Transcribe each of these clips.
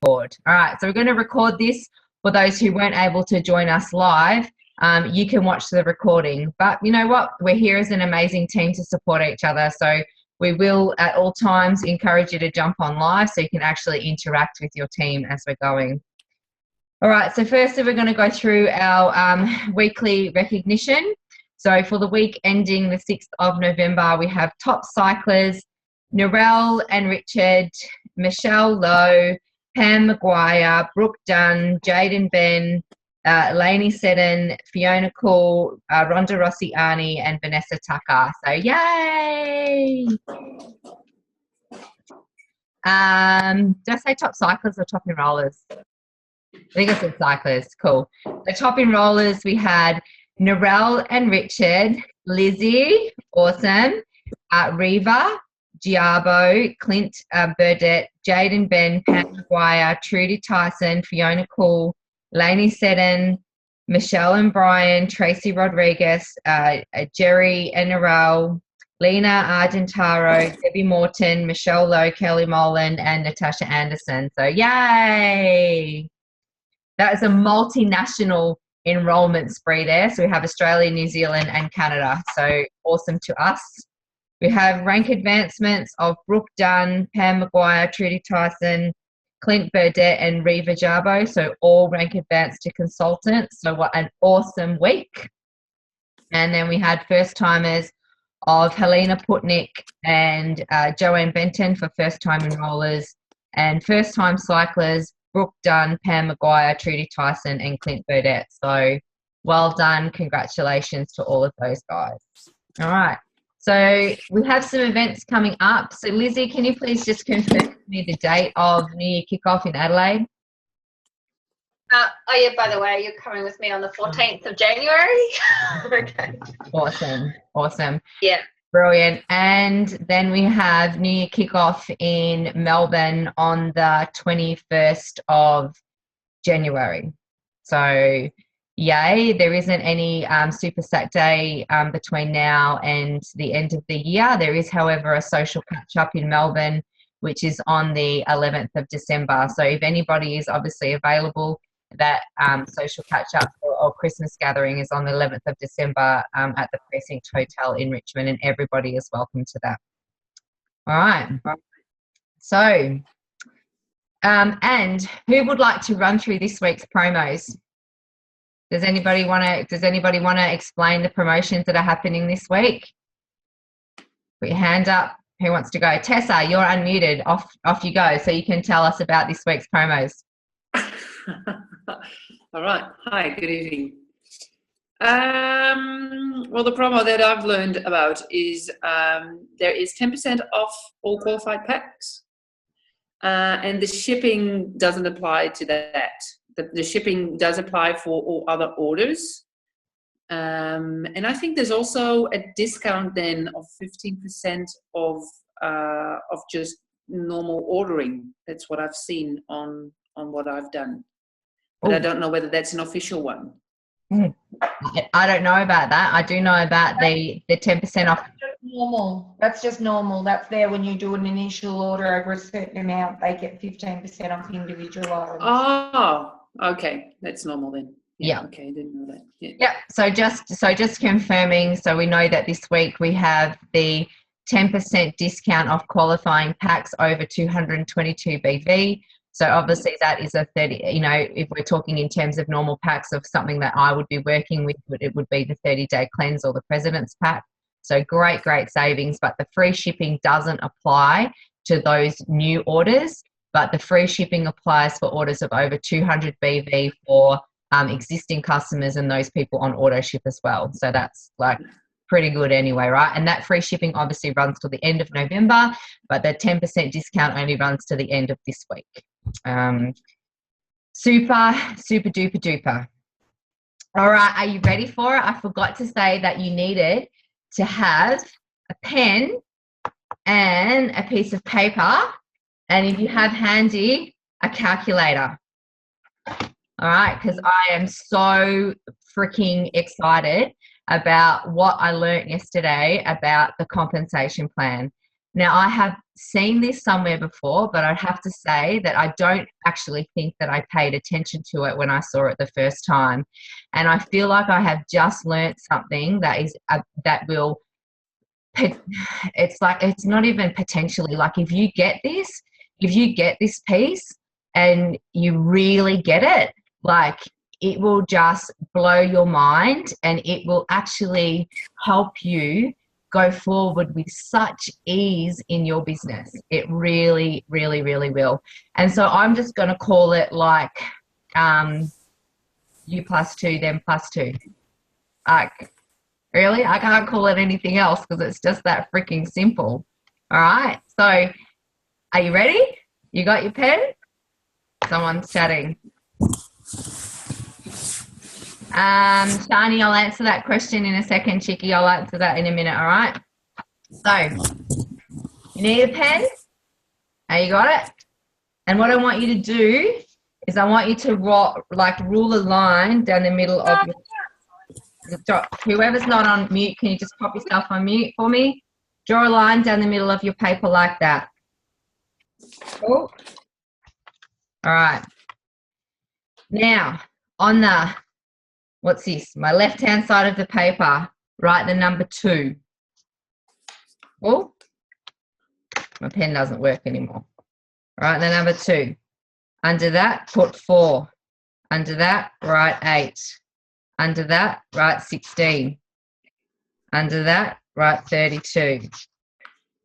record. All right, so we're going to record this for those who weren't able to join us live. You can watch the recording, but you know what? We're here as an amazing team to support each other. So we will at all times encourage you to jump on live so you can actually interact with your team as we're going. All right, so firstly, we're going to go through our weekly recognition. So for the week ending the 6th of November, we have top cyclers, Narelle and Richard, Michelle Lowe, Pam Maguire, Brooke Dunn, Jaden Ben, Lainey Seddon, Fiona Cool, Rhonda Rossiani, and Vanessa Tucker. So yay! Did I say top cyclers or top enrollers? I think I said cyclists. Cool. The top enrollers, we had Narelle and Richard, Lizzie, awesome, Reva, Giabo, Clint Burdett, Jaden Ben, Pat McGuire, Trudy Tyson, Fiona Cool, Lainey Seddon, Michelle and Brian, Tracy Rodriguez, Jerry and Narelle, Lena Argentaro, Debbie Morton, Michelle Lowe, Kelly Molan, and Natasha Anderson. So yay! That is a multinational enrollment spree there. So we have Australia, New Zealand, and Canada. So awesome to us. We have rank advancements of Brooke Dunn, Pam Maguire, Trudy Tyson, Clint Burdett, and Reva Jarbo. So all rank advanced to consultants. So what an awesome week. And then we had first timers of Helena Putnick and Joanne Benton for first time enrollers, and first time cyclers Brooke Dunn, Pam Maguire, Trudy Tyson, and Clint Burdett. So well done. Congratulations to all of those guys. All right. So we have some events coming up. So Lizzie, can you please just confirm to me the date of New Year kickoff in Adelaide? Oh yeah, by the way, you're coming with me on the 14th of January. Okay. Awesome. Yeah. Brilliant. And then we have New Year kickoff in Melbourne on the 21st of January. So yay, there isn't any Super Sack Day between now and the end of the year. There is, however, a social catch-up in Melbourne, which is on the 11th of December. So if anybody is obviously available, that social catch-up or Christmas gathering is on the 11th of December at the Precinct Hotel in Richmond, and everybody is welcome to that. All right. So, and who would like to run through this week's promos? Does anybody want to explain the promotions that are happening this week? Put your hand up. Who wants to go? Tessa, you're unmuted. Off you go, so you can tell us about this week's promos. All right. Hi, good evening. Well, the promo that I've learned about is there is 10% off all qualified packs, and the shipping doesn't apply to that. The shipping does apply for all other orders. And I think there's also a discount then of 15% of just normal ordering. That's what I've seen on what I've done. But I don't know whether that's an official one. I don't know about that. I do know about the 10% off. Normal. That's just normal. That's there when you do an initial order over a certain amount, they get 15% off individual items. Oh, okay. That's normal then. Yeah. Okay, I didn't know that. Yeah. So just confirming, so we know that this week we have the 10% discount off qualifying packs over 222 BV. So obviously that is a 30, if we're talking in terms of normal packs of something that I would be working with, it would be the 30-day cleanse or the President's Pack. So great savings, but the free shipping doesn't apply to those new orders, but the free shipping applies for orders of over 200 BV for existing customers and those people on auto ship as well. So that's like pretty good anyway, right? And that free shipping obviously runs till the end of November, but the 10% discount only runs to the end of this week. Super duper. All right, are you ready for it? I forgot to say that you needed to have a pen and a piece of paper, and if you have handy, a calculator. All right, because I am so freaking excited about what I learned yesterday about the compensation plan. Now, I have seen this somewhere before, but I'd have to say that I don't actually think that I paid attention to it when I saw it the first time. And I feel like I have just learnt something that is that will, it's like, it's not even potentially, like if you get this piece and you really get it, like it will just blow your mind, and it will actually help you go forward with such ease in your business. It really, really, really will. And so I'm just going to call it like you plus two, them plus two. Like, really? I can't call it anything else because it's just that freaking simple. All right. So are you ready? You got your pen? Someone's chatting. Shani, I'll answer that question in a second. Chicky, I'll answer that in a minute. All right. So you need a pen? You got it? And what I want you to do is I want you to rule a line down the middle of your, whoever's not on mute, can you just pop yourself on mute for me? Draw a line down the middle of your paper like that. Cool. All right. Now, on the, what's this? My left-hand side of the paper, write the number 2. Oh, my pen doesn't work anymore. Write the number 2. Under that, put 4. Under that, write 8. Under that, write 16. Under that, write 32.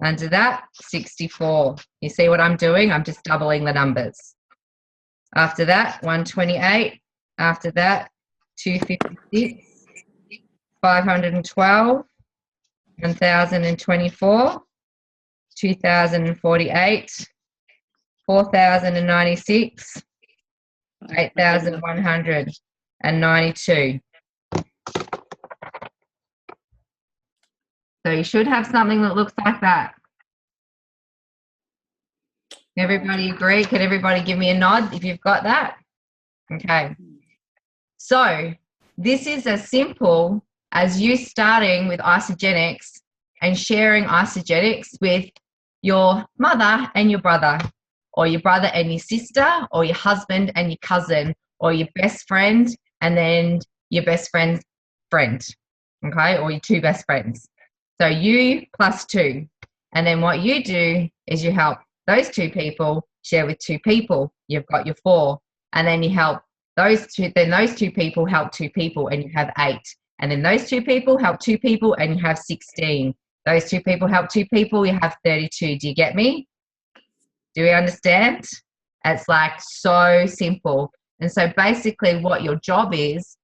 Under that, 64. You see what I'm doing? I'm just doubling the numbers. After that, 128. After that, 256, 512, 1024, 2048, 4096, 8192. So you should have something that looks like that. Everybody agree? Can everybody give me a nod if you've got that? Okay. So this is as simple as you starting with Isagenix and sharing Isagenix with your mother and your brother, or your brother and your sister, or your husband and your cousin, or your best friend and then your best friend's friend, okay, or your 2 best friends. So you plus 2. And then what you do is you help those 2 people share with 2 people. You've got your 4. And then you help those 2, then those 2 people help 2 people and you have 8. And then those 2 people help 2 people and you have 16. Those 2 people help 2 people, you have 32. Do you get me? Do we understand? It's like so simple. And so basically what your job is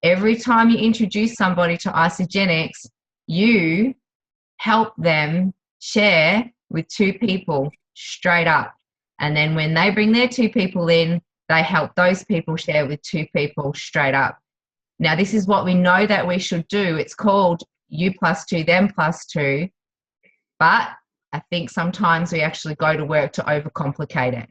every time you introduce somebody to Isagenix, you help them share with 2 people straight up. And then when they bring their 2 people in, they help those people share with 2 people straight up. Now, this is what we know that we should do. It's called you plus 2, them plus 2. But I think sometimes we actually go to work to overcomplicate it.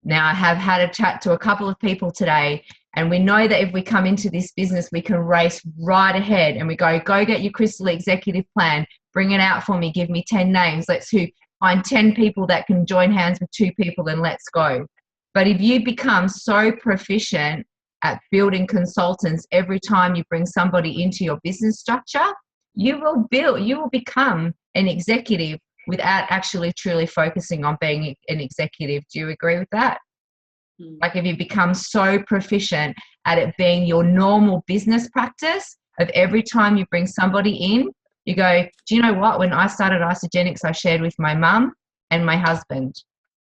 Now, I have had a chat to a couple of people today, and we know that if we come into this business, we can race right ahead and we go get your crystal executive plan, bring it out for me, give me 10 names. Let's find 10 people that can join hands with 2 people and let's go. But if you become so proficient at building consultants every time you bring somebody into your business structure, you will become an executive without actually truly focusing on being an executive. Do you agree with that? Like if you become so proficient at it being your normal business practice of every time you bring somebody in, you go, do you know what? When I started Isagenix, I shared with my mum and my husband.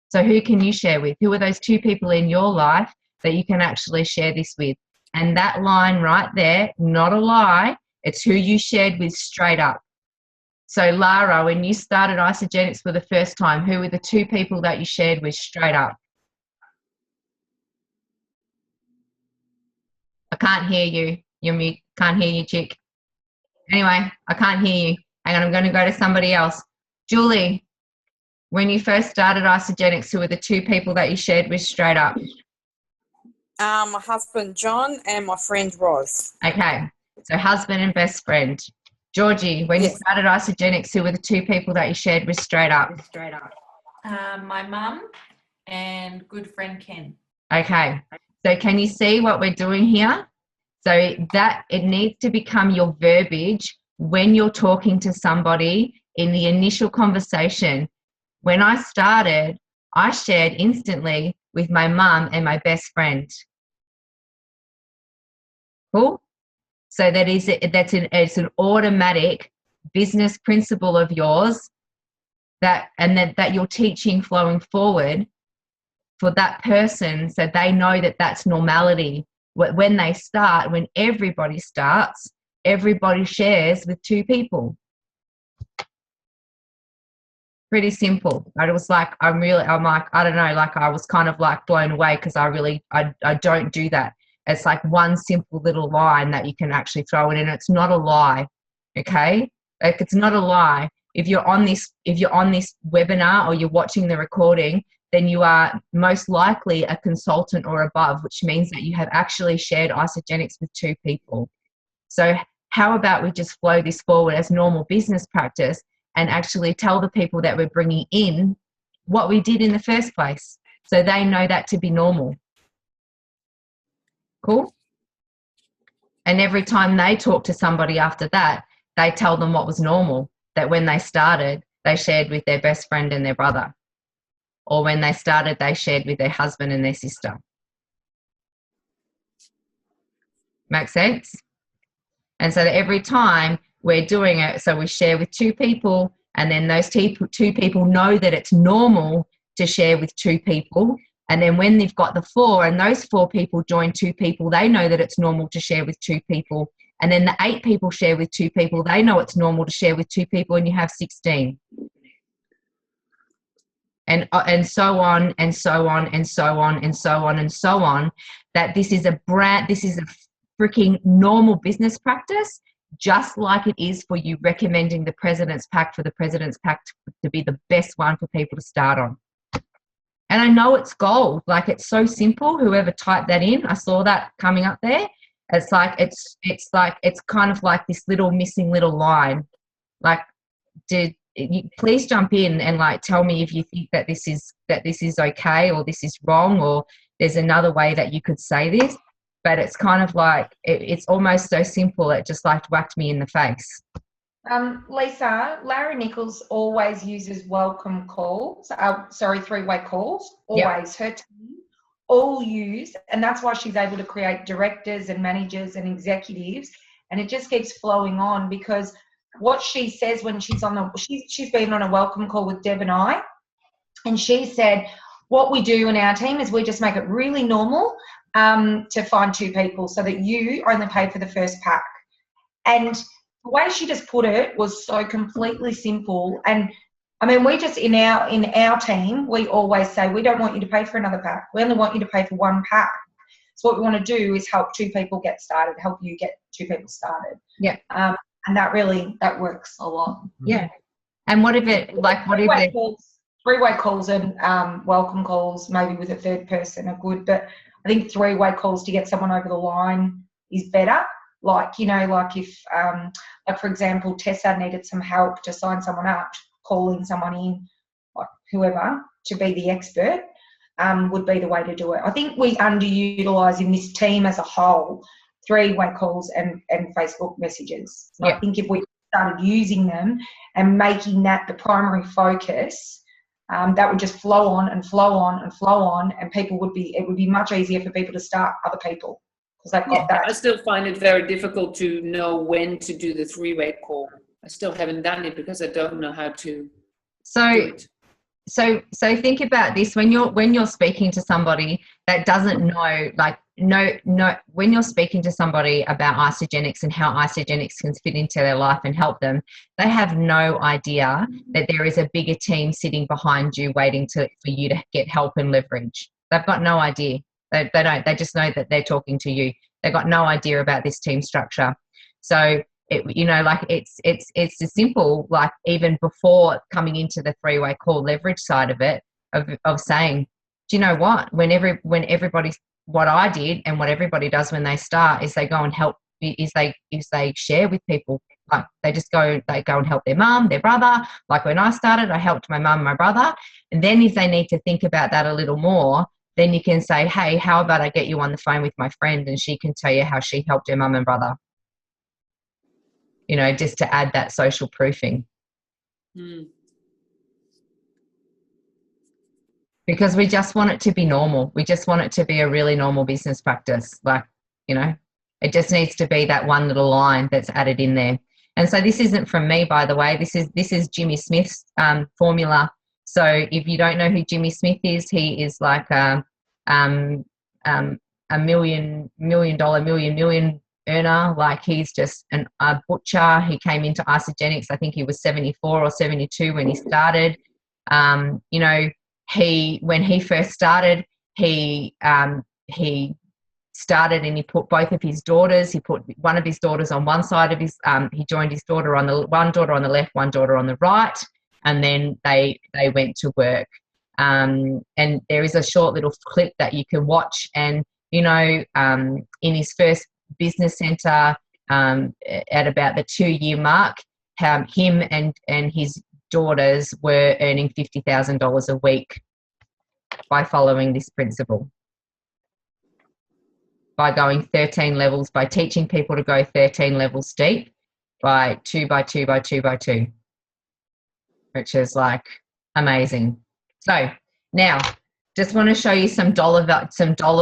So who can you share with? Who are those 2 people in your life that you can actually share this with? And that line right there, not a lie, it's who you shared with straight up. So Lara, when you started Isagenix for the first time, who were the 2 people that you shared with straight up? I can't hear you. You're mute. Can't hear you, chick. Anyway, I can't hear you. Hang on, I'm going to go to somebody else. Julie, when you first started Isagenix, who were the 2 people that you shared with straight up? My husband, John, and my friend, Roz. Okay, so husband and best friend. Georgie, when Yes. you started Isagenix, who were the 2 people that you shared with straight up? My mum and good friend Ken. Okay. So can you see what we're doing here? So that it needs to become your verbiage when you're talking to somebody in the initial conversation. When I started, I shared instantly with my mum and my best friend. Cool? So it's an automatic business principle of yours that you're teaching flowing forward for that person, so they know that that's normality. When they start, when everybody starts, everybody shares with 2 people. Pretty simple. I was like, I don't know, like I was kind of like blown away because I don't do that. It's like one simple little line that you can actually throw in, and it's not a lie. Okay? Like, it's not a lie. If you're on this webinar or you're watching the recording, then you are most likely a consultant or above, which means that you have actually shared Isagenix with 2 people. So how about we just flow this forward as normal business practice and actually tell the people that we're bringing in what we did in the first place, so they know that to be normal. Cool? And every time they talk to somebody after that, they tell them what was normal, that when they started, they shared with their best friend and their brother. Or when they started, they shared with their husband and their sister. Make sense? And so that every time we're doing it, so we share with 2 people, and then those 2 people know that it's normal to share with 2 people. And then when they've got the 4 and those 4 people join 2 people, they know that it's normal to share with 2 people. And then the 8 people share with 2 people, they know it's normal to share with 2 people, and you have 16. And so on and so on and so on and so on and so on, that this is a freaking normal business practice, just like it is for you recommending the President's Pack for the President's Pack to be the best one for people to start on. And I know it's gold. Like, it's so simple. Whoever typed that in, I saw that coming up there. It's like, it's kind of like this little missing little line. Like, please jump in and like tell me if you think that this is okay, or this is wrong, or there's another way that you could say this. But it's kind of like, it's almost so simple, it just like whacked me in the face. Lisa, Larry Nichols always uses welcome calls, 3-way calls, always. Yep. Her team all use, and that's why she's able to create directors and managers and executives, and it just keeps flowing on, because what she says when she's she's been on a welcome call with Deb and I, and she said, what we do in our team is we just make it really normal to find 2 people, so that you only pay for the first pack. And the way she just put it was so completely simple. And I mean, we just, in our team, we always say, we don't want you to pay for another pack. We only want you to pay for 1 pack. So what we want to do is help 2 people get started, help you get 2 people started. Yeah. And that works a lot. Yeah. And what if it, like, what if it... 3-way calls and welcome calls, maybe with a 3rd person, are good. But I think 3-way calls to get someone over the line is better. Like, you know, like if, like for example, Tessa needed some help to sign someone up, calling someone in, like whoever, to be the expert, would be the way to do it. I think we underutilise in this team as a whole 3-way calls and Facebook messages. Yeah. I think if we started using them and making that the primary focus, that would just flow on and flow on and flow on, and it would be much easier for people to start other people, because they've got that. I still find it very difficult to know when to do the 3-way call. I still haven't done it because I don't know how to do it. So think about this when you're speaking to somebody that doesn't know, like, when you're speaking to somebody about Isagenix and how Isagenix can fit into their life and help them, they have no idea that there is a bigger team sitting behind you waiting for you to get help and leverage. They've got no idea. They don't. They just know that they're talking to you. They've got no idea about this team structure. So it's as simple, like, even before coming into the 3-way call leverage side of it, of saying, do you know what? What I did and what everybody does when they start is they go and help, is they share with people, Like they go and help their mum, their brother. Like when I started, I helped my mum, my brother. And then if they need to think about that a little more, then you can say, hey, how about I get you on the phone with my friend and she can tell you how she helped her mum and brother. You know, just to add that social proofing. Because we just want it to be normal. We just want it to be a really normal business practice. Like, you know, it just needs to be that one little line that's added in there. And so this isn't from me, by the way. This is Jimmy Smith's formula. So if you don't know who Jimmy Smith is, he is like a million earner. Like he's just a butcher. He came into Isagenix. I think he was 74 or 72 when he started. You know, when he first started, he started and he put both of his daughters. He put one of his daughters on one side of his. He joined his daughter one daughter on the left, one daughter on the right, and then they went to work. And there is a short little clip that you can watch. And you know, in his first business centre, at about the 2-year mark, him and his daughters were earning $50,000 a week by following this principle, by going 13 levels, by teaching people to go 13 levels deep, by 2 by 2 by 2 by 2, which is like amazing. So now just want to show you some dollar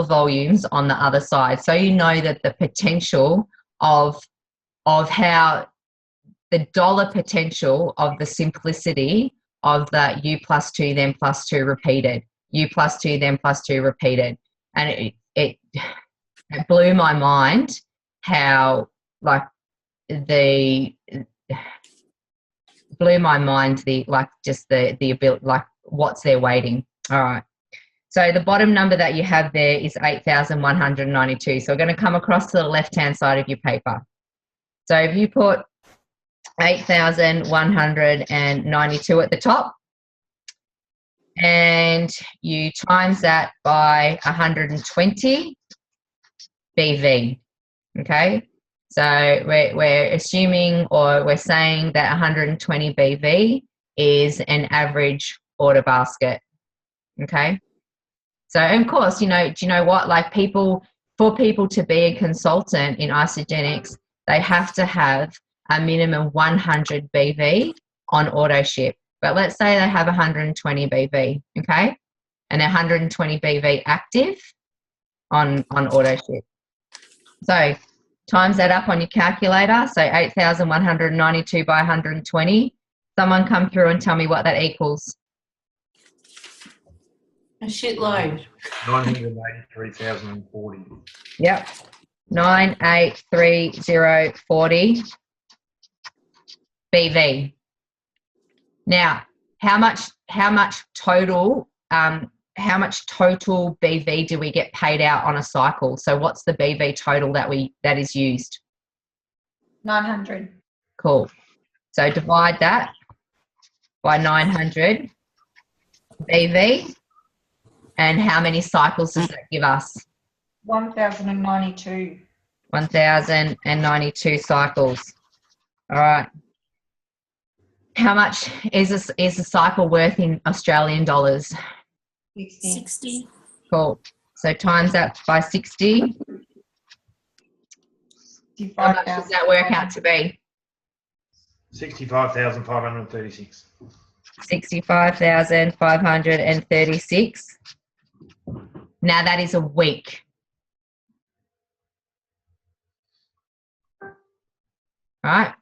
volumes on the other side, so you know that the potential of how the dollar potential of the simplicity of the U plus 2, then plus 2 repeated, U plus 2, then plus 2 repeated. And it blew my mind how like the ability, like what's their weighting. All right. So the bottom number that you have there is 8,192. So we're going to come across to the left-hand side of your paper. So if you put 8,192 at the top, and you times that by 120 BV, okay? So we're assuming, or we're saying that 120 BV is an average order basket, okay? So, and of course, you know, do you know what? Like for people to be a consultant in Isagenix, they have to have a minimum 100 BV on auto ship. But let's say they have 120 BV, okay? And they're 120 BV active on auto ship. So times that up on your calculator. So 8,192 by 120. Someone come through and tell me what that equals. A shitload. 983,040. Yep. 9,83040 BV. Now, how much total BV do we get paid out on a cycle? So what's the BV total that is used? 900. Cool. So divide that by 900 BV, and how many cycles does that give us? 1,092. 1,092 cycles. All right. How much is a cycle worth in Australian dollars? 60. Cool. So times that by 60. How much does that work out to be? 65,536. 65,536. Now that is a week. All right.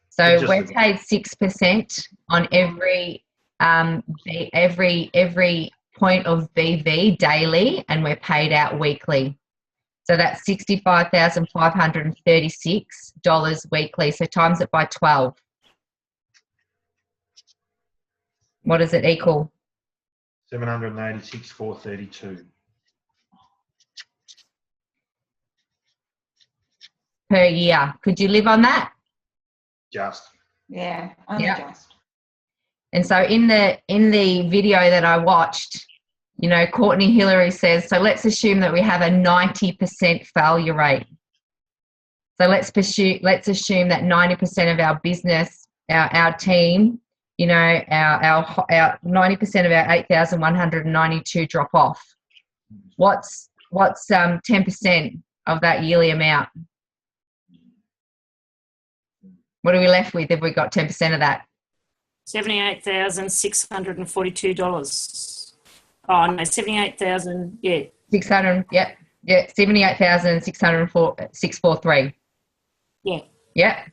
So we're paid 6% on every point of BV daily, and we're paid out weekly. So that's $65,536 weekly. So times it by 12. What does it equal? 786,432. Per year. Could you live on that? Just. Yeah, only just. And so in the video that I watched, you know, Courtney Hillary says, so let's assume that we have a 90% failure rate. So let's assume that 90% of our business, our team, you know, our 90% of our 8,192 drop off. What's 10% of that yearly amount? What are we left with if we got 10% of that? $78,642. Oh no, 78,000. Yeah. 600. Yep. Yeah. 78,643. Yeah. Yeah.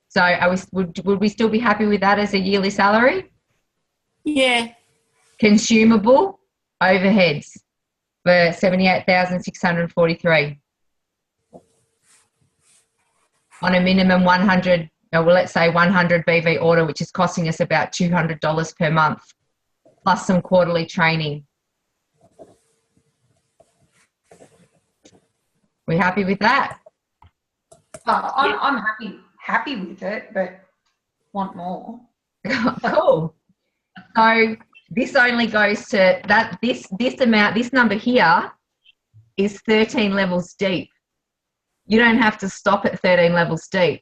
So would we still be happy with that as a yearly salary? Yeah. Consumable overheads for 78,643 on a minimum 100. Well, let's say 100 BV order, which is costing us about $200 per month, plus some quarterly training. We happy with that? I'm happy with it, but want more. Cool. So this only goes to that. This amount. This number here is 13 levels deep. You don't have to stop at 13 levels deep.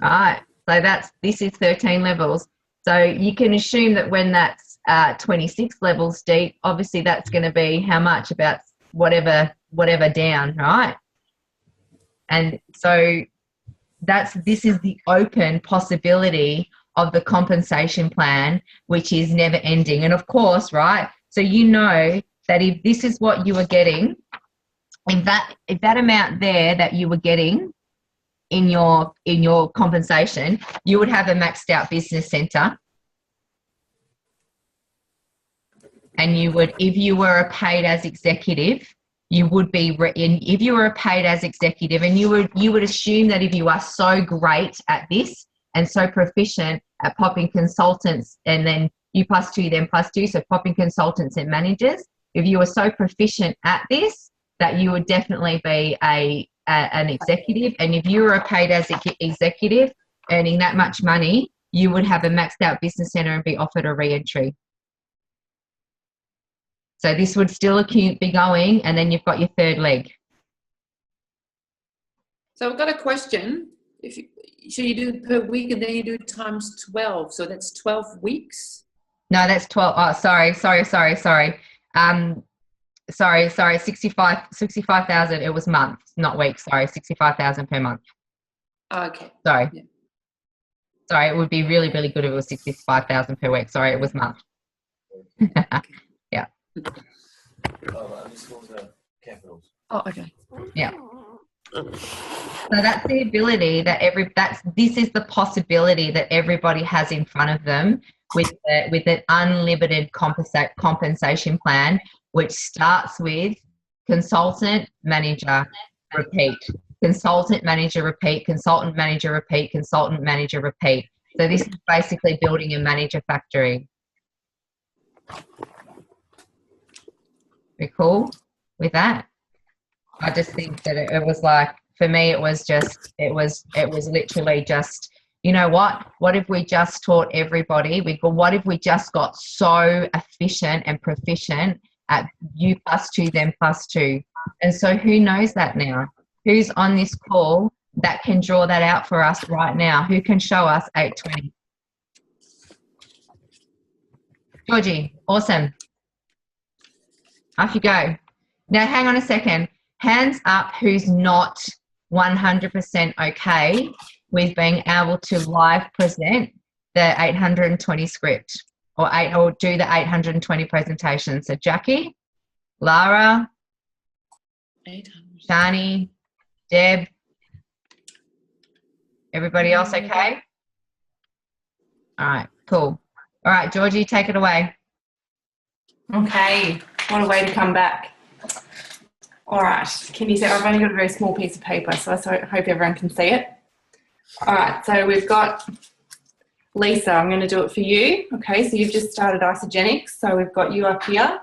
All right. So this is 13 levels. So you can assume that when that's 26 levels deep, obviously that's going to be how much? About whatever down, right? And so this is the open possibility of the compensation plan, which is never ending. And of course, right, so you know that if this is what you were getting, if that amount there that you were getting in your compensation, you would have a maxed out business center. And you would, if you were a paid as executive, you would be if you were a paid as executive, and you would assume that if you are so great at this and so proficient at popping consultants, and then you plus two, so popping consultants and managers, if you were so proficient at this, that you would definitely be an executive. And if you were a paid as executive earning that much money, you would have a maxed out business center and be offered a re-entry. So this would still be going, and then you've got your third leg. So I've got a question. So you do it per week, and then you do it times 12. So that's 12 weeks? No, that's 12. Oh, sorry. 65,000. It was months, not weeks. Sorry, 65,000 per month. Okay. Sorry. Yeah. Sorry, it would be really, really good if it was 65,000 per week. Sorry, it was month. Yeah. Oh, okay. Yeah. So that's the ability that this is the possibility that everybody has in front of them with an unlimited compensation plan, which starts with consultant, manager, repeat, consultant, manager, repeat, consultant, manager, repeat, consultant, manager, repeat. So this is basically building a manager factory. We cool with that? I just think that it was like, for me, it was literally just, you know what if we just taught everybody, what if we just got so efficient and proficient at you plus two, them plus two? And so who knows that now? Who's on this call that can draw that out for us right now? Who can show us 820? Georgie, awesome. Off you go. Now, hang on a second. Hands up who's not 100% okay with being able to live present the 820 script or do the 820 presentation. So Jackie, Lara, Shani, Deb, everybody else okay? All right, cool. All right, Georgie, take it away. Okay, what a way to come back. All right, can you see? I've only got a very small piece of paper, so I hope everyone can see it. All right, so we've got Lisa. I'm going to do it for you. Okay, so you've just started Isagenix, so we've got you up here.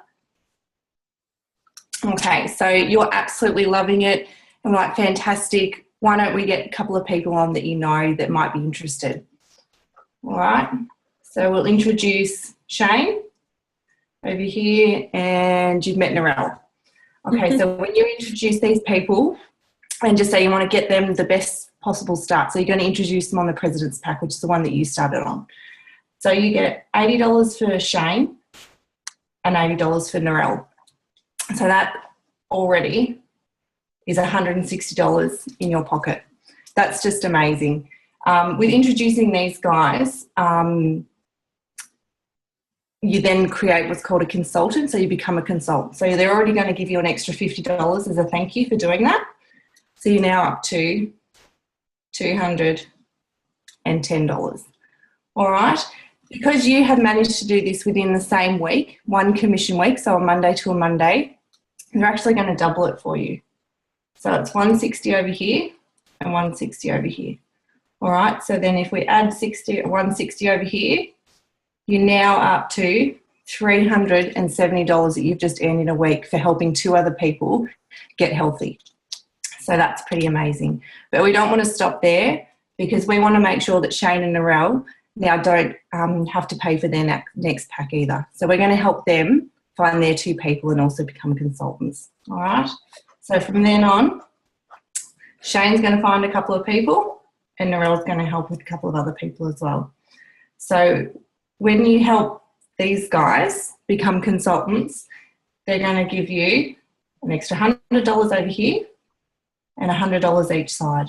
Okay, so you're absolutely loving it. I'm like, fantastic. Why don't we get a couple of people on that you know that might be interested? All right, so we'll introduce Shane over here, and you've met Narelle. Okay, so when you introduce these people, and just say you want to get them the best possible start. So you're going to introduce them on the President's Pack, which is the one that you started on. So you get $80 for Shane and $80 for Narelle. So that already is $160 in your pocket. That's just amazing. With introducing these guys, you then create what's called a consultant, so you become a consultant. So they're already going to give you an extra $50 as a thank you for doing that. So you're now up to $210. All right. Because you have managed to do this within the same week, one commission week, so a Monday to a Monday, they're actually going to double it for you. So it's 160 over here and 160 over here. All right. So then if we add 160 over here, you're now up to $370 that you've just earned in a week for helping 2 other people get healthy. So that's pretty amazing. But we don't want to stop there, because we want to make sure that Shane and Narelle now don't have to pay for their next pack either. So we're going to help them find their 2 people and also become consultants. All right. So from then on, Shane's going to find a couple of people and Narelle's going to help with a couple of other people as well. So when you help these guys become consultants, they're going to give you an extra $100 over here and $100 each side.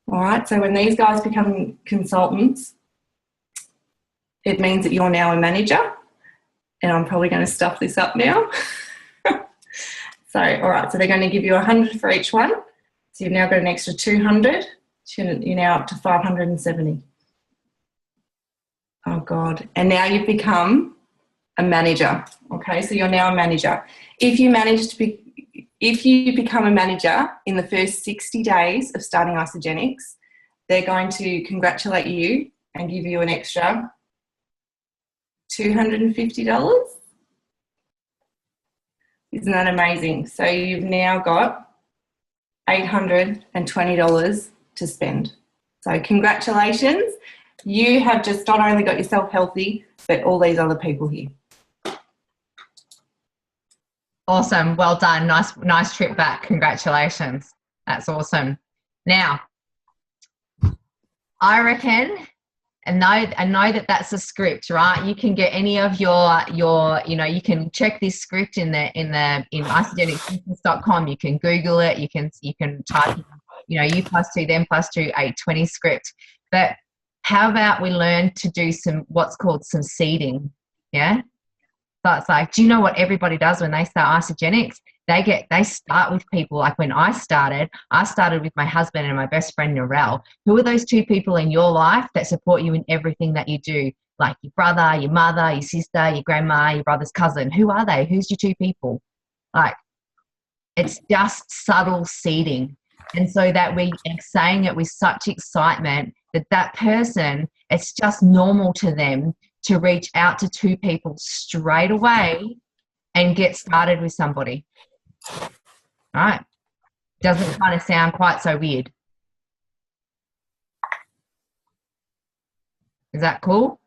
All right. So when these guys become consultants, it means that you're now a manager, and I'm probably going to stuff this up now. So, all right, so they're going to give you $100 for each one. So you've now got an extra $200. You're now up to $570. Oh, God. And now you've become a manager. Okay, so you're now a manager. If you become a manager in the first 60 days of starting Isagenix, they're going to congratulate you and give you an extra $250. Isn't that amazing? So you've now got $820 to spend. So congratulations. You have just not only got yourself healthy, but all these other people here. Awesome. Well done. Nice trip back. Congratulations. That's awesome. Now, I reckon, and know that that's a script, right? You can get any of your you can check this script in isagenixbusiness.com. You can Google it. You can type, U + 2, them + 2, 820 script. But how about we learn to do what's called some seeding? Yeah. So it's like, do you know what everybody does when they start Isagenix? They start with people. Like when I started with my husband and my best friend Narelle. Who are those 2 people in your life that support you in everything that you do? Like your brother, your mother, your sister, your grandma, your brother's cousin. Who are they? Who's your 2 people? Like, it's just subtle seeding. And so that we're saying it with such excitement that person, it's just normal to them to reach out to 2 people straight away and get started with somebody. Right? Doesn't kind of sound quite so weird. Is that cool?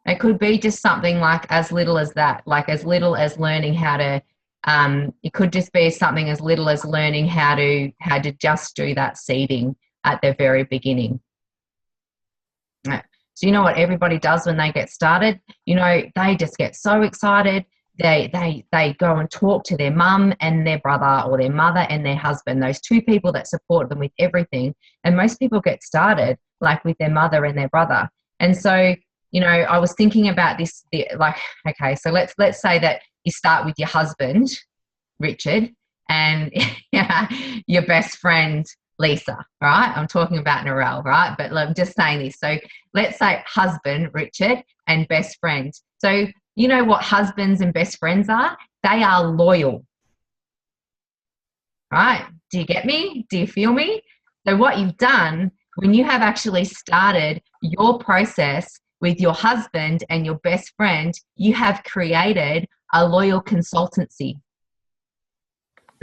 It could be just something like as little as that, like as little as learning how to, it could just be something as little as learning how to just do that seeding at the very beginning. Right. So you know what everybody does when they get started? They just get so excited. They go and talk to their mum and their brother, or their mother and their husband, those 2 people that support them with everything. And most people get started like with their mother and their brother. And so, I was thinking about this, okay, so let's say that you start with your husband, Richard, and your best friend, Lisa, right? I'm talking about Narelle, right? But I'm just saying this. So let's say husband, Richard, and best friend. So you know what husbands and best friends are? They are loyal, right? Do you get me? Do you feel me? So what you've done when you have actually started your process with your husband and your best friend, you have created a loyal consultancy.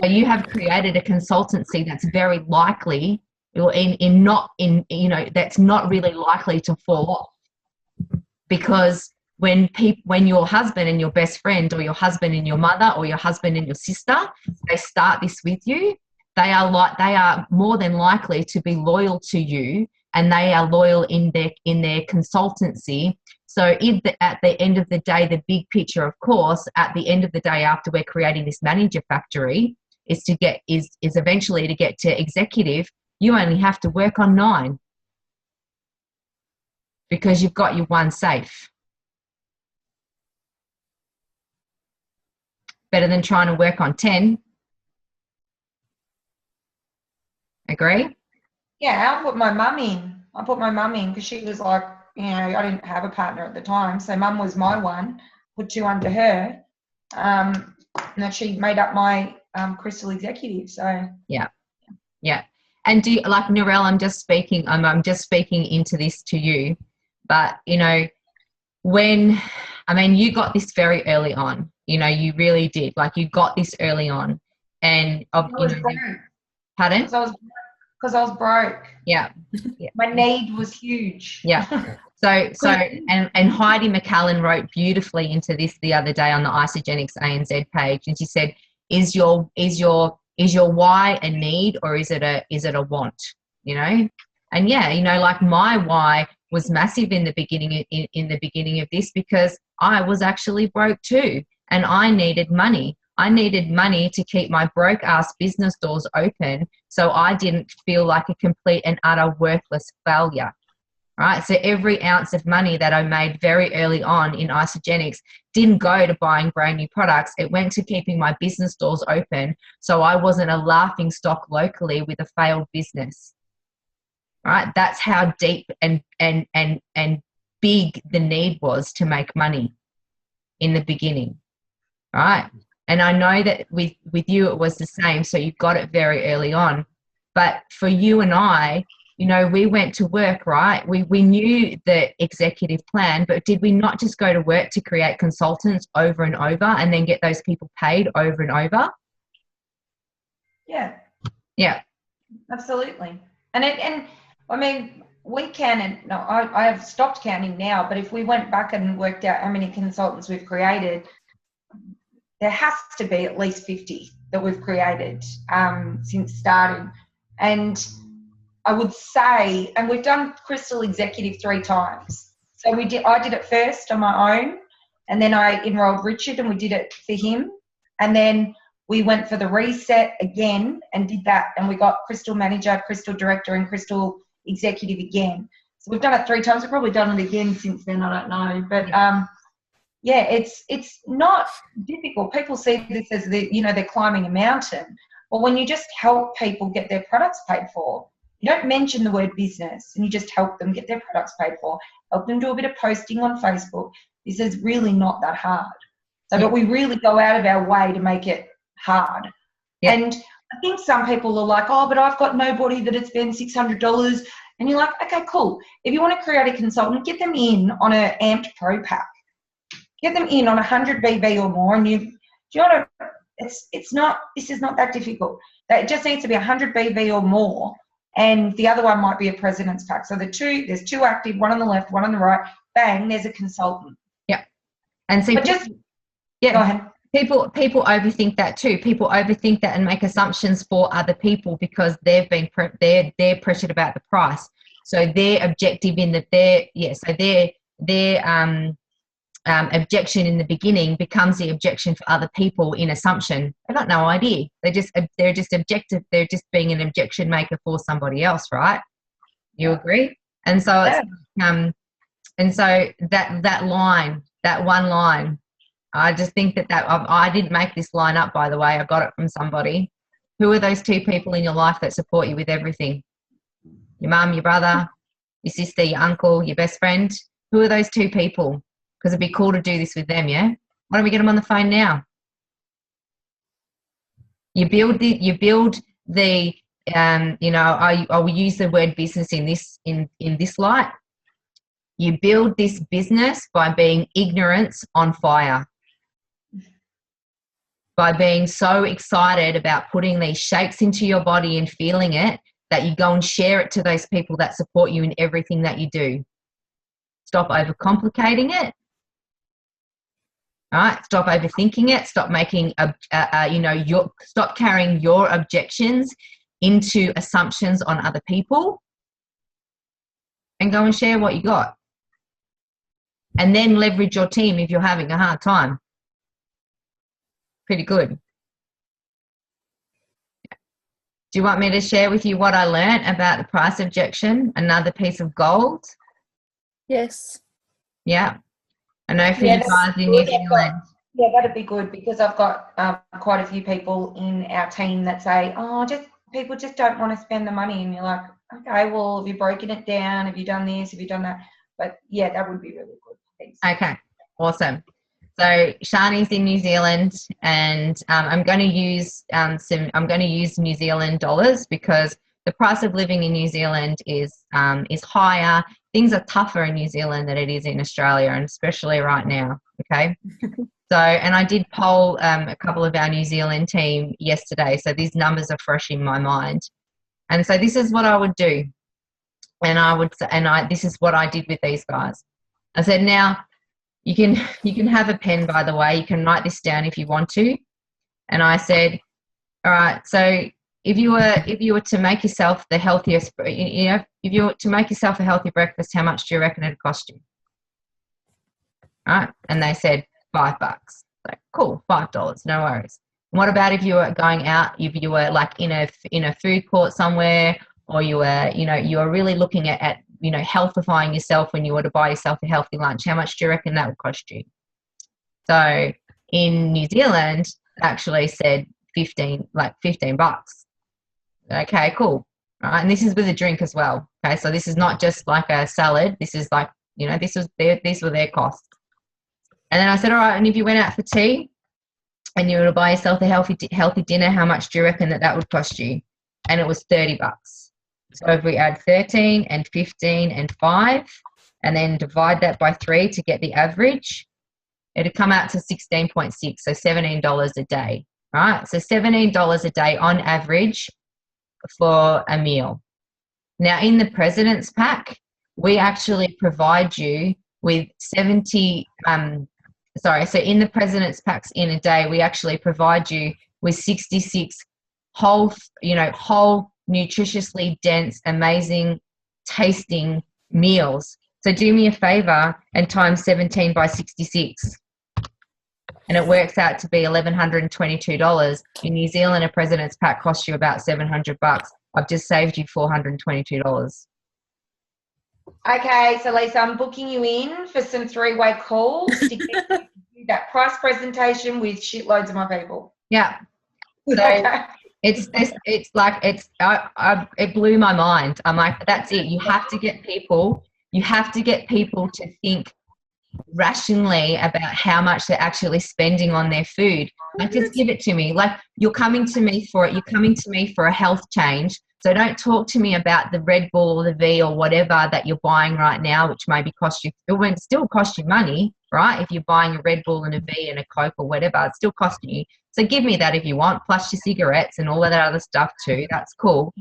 So you have created a consultancy that's very likely, or that's not really likely to fall off, because when your husband and your best friend, or your husband and your mother, or your husband and your sister, they start this with you, they are more than likely to be loyal to you, and they are loyal in their consultancy. So at the end of the day, the big picture, of course, at the end of the day, after we're creating this manager factory, is eventually to get to executive. You only have to work on 9 because you've got your 1 safe. Better than trying to work on 10. Agree? Yeah, I put my mum in because she was like, you know, I didn't have a partner at the time, so mum was my one. Put 2 under her, and then she made up my Crystal Executive. So yeah. And do you, like Narelle, I'm just speaking into this to you, but you know, you got this very early on. You know, you really did. Like, you got this early on, and pardon? Because I was broke. Yeah. My need was huge. Yeah. So and Heidi McCallan wrote beautifully into this the other day on the Isagenix ANZ page, and she said, "Is your why a need, or is it a want?" You know, and yeah, you know, like my why was massive in the beginning of this, because I was actually broke too, and I needed money. I needed money to keep my broke ass business doors open, so I didn't feel like a complete and utter worthless failure. Right? So every ounce of money that I made very early on in Isagenix didn't go to buying brand new products. It went to keeping my business doors open, so I wasn't a laughing stock locally with a failed business. Right? That's how deep and big the need was to make money in the beginning. Right? And I know that with you it was the same, so you got it very early on. But for you and I, you know, we went to work, right? We knew the executive plan, but did we not just go to work to create consultants over and over and then get those people paid over and over? Yeah. Yeah. Absolutely. And I mean, we can, and no, I have stopped counting now, but if we went back and worked out how many consultants we've created, there has to be at least 50 that we've created since starting. And I would say, and we've done Crystal Executive 3 times. So I did it first on my own, and then I enrolled Richard and we did it for him. And then we went for the reset again and did that, and we got Crystal Manager, Crystal Director, and Crystal Executive again. So we've done it 3 times. We've probably done it again since then, I don't know. But yeah, it's not difficult. People see this as they're climbing a mountain. Well, when you just help people get their products paid for, you don't mention the word business, and you just help them get their products paid for, help them do a bit of posting on Facebook. This is really not that hard. So, but we really go out of our way to make it hard. Yeah. And I think some people are like, oh, but I've got nobody that'd spend $600. And you're like, okay, cool. If you want to create a consultant, get them in on an Amped Pro pack. Get them in on 100 BV or more, and this is not that difficult. It just needs to be 100 BV or more, and the other one might be a President's pack. So there's 2 active, one on the left, one on the right. Bang, there's a consultant. Yeah, and see, go ahead. People overthink that too. People overthink that and make assumptions for other people because they're pressured about the price. So their objective objection in the beginning becomes the objection for other people in assumption. They've got no idea. They're just objective. They're just being an objection maker for somebody else, right? You agree? And so and so that one line, I just think that I didn't make this line up, by the way. I got it from somebody. Who are those 2 people in your life that support you with everything? Your mum, your brother, your sister, your uncle, your best friend. Who are those 2 people? Because it'd be cool to do this with them, yeah? Why don't we get them on the phone now? I will use the word business in this light. You build this business by being ignorance on fire. By being so excited about putting these shakes into your body and feeling it that you go and share it to those people that support you in everything that you do. Stop overcomplicating it. All right, stop overthinking it. Stop making stop carrying your objections into assumptions on other people, and go and share what you got. And then leverage your team if you're having a hard time. Pretty good. Do you want me to share with you what I learned about the price objection? Another piece of gold? Yes. Yeah. I know for Yeah, you that's guys in good. New Zealand. Yeah, that'd be good because I've got quite a few people in our team that say, oh, people just don't want to spend the money. And you're like, okay, well, have you broken it down? Have you done this? Have you done that? But yeah, that would be really good. Thanks. Okay, awesome. So Shani's in New Zealand, and I'm going to use New Zealand dollars because the price of living in New Zealand is higher. Things are tougher in New Zealand than it is in Australia, and especially right now. Okay. So, and I did poll a couple of our New Zealand team yesterday, so these numbers are fresh in my mind. And so this is what I would do, this is what I did with these guys. I said, now you can have a pen, by the way. You can write this down if you want to. And I said, all right, so if you were to make yourself the healthiest, if you were to make yourself a healthy breakfast, how much do you reckon it'd cost you? All right, and they said $5. Like, cool, $5, no worries. What about if you were going out? If you were like in a food court somewhere, or you were really looking at healthifying yourself when you were to buy yourself a healthy lunch, how much do you reckon that would cost you? So in New Zealand, it actually said $15. Okay, cool. All right, and this is with a drink as well. Okay, so this is not just like a salad. This is like, these were their costs. And then I said, all right, and if you went out for tea and you were to buy yourself a healthy dinner, how much do you reckon that would cost you? And it was $30. So if we add 13 and 15 and 5 and then divide that by 3 to get the average, it'd come out to 16.6, so $17 a day, right? So $17 a day on average for a meal. Now, in the President's Pack, we actually provide you with so in the President's Packs in a day, we actually provide you with 66 whole, nutritiously dense, amazing tasting meals. So do me a favor and times 17 by 66. And it works out to be $1,122. In New Zealand, a President's Pack costs you about $700. I've just saved you $422. Okay, so Lisa, I'm booking you in for some three-way calls to get you to do that price presentation with shitloads of my people. Yeah. So Okay. it blew my mind. I'm like, that's it. You have to get people to think rationally about how much they're actually spending on their food. Like, just give it to me. Like, you're coming to me for it. You're coming to me for a health change. So don't talk to me about the Red Bull or the V or whatever that you're buying right now, which maybe cost you, it will still cost you money, right? If you're buying a Red Bull and a V and a Coke or whatever, it's still costing you. So give me that if you want, plus your cigarettes and all of that other stuff too. That's cool.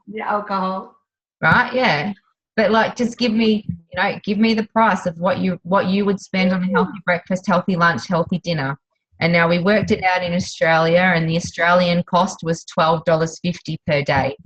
The alcohol. Right? Yeah. But like, just give me the price of what you would spend on a healthy breakfast, healthy lunch, healthy dinner. And now we worked it out in Australia, and the Australian cost was $12.50 per day.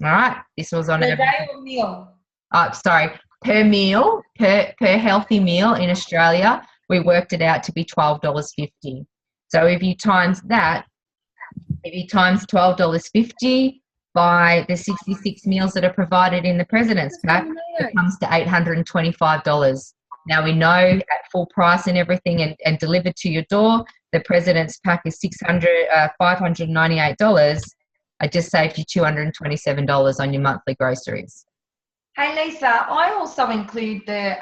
All right. This was on Per day or meal? Per meal, per healthy meal in Australia, we worked it out to be $12.50. So if you times $12.50 by the 66 meals that are provided in the President's Pack, it comes to $825. Now we know at full price and everything and delivered to your door, the President's Pack is $598. I just saved you $227 on your monthly groceries. Hey Lisa, I also include the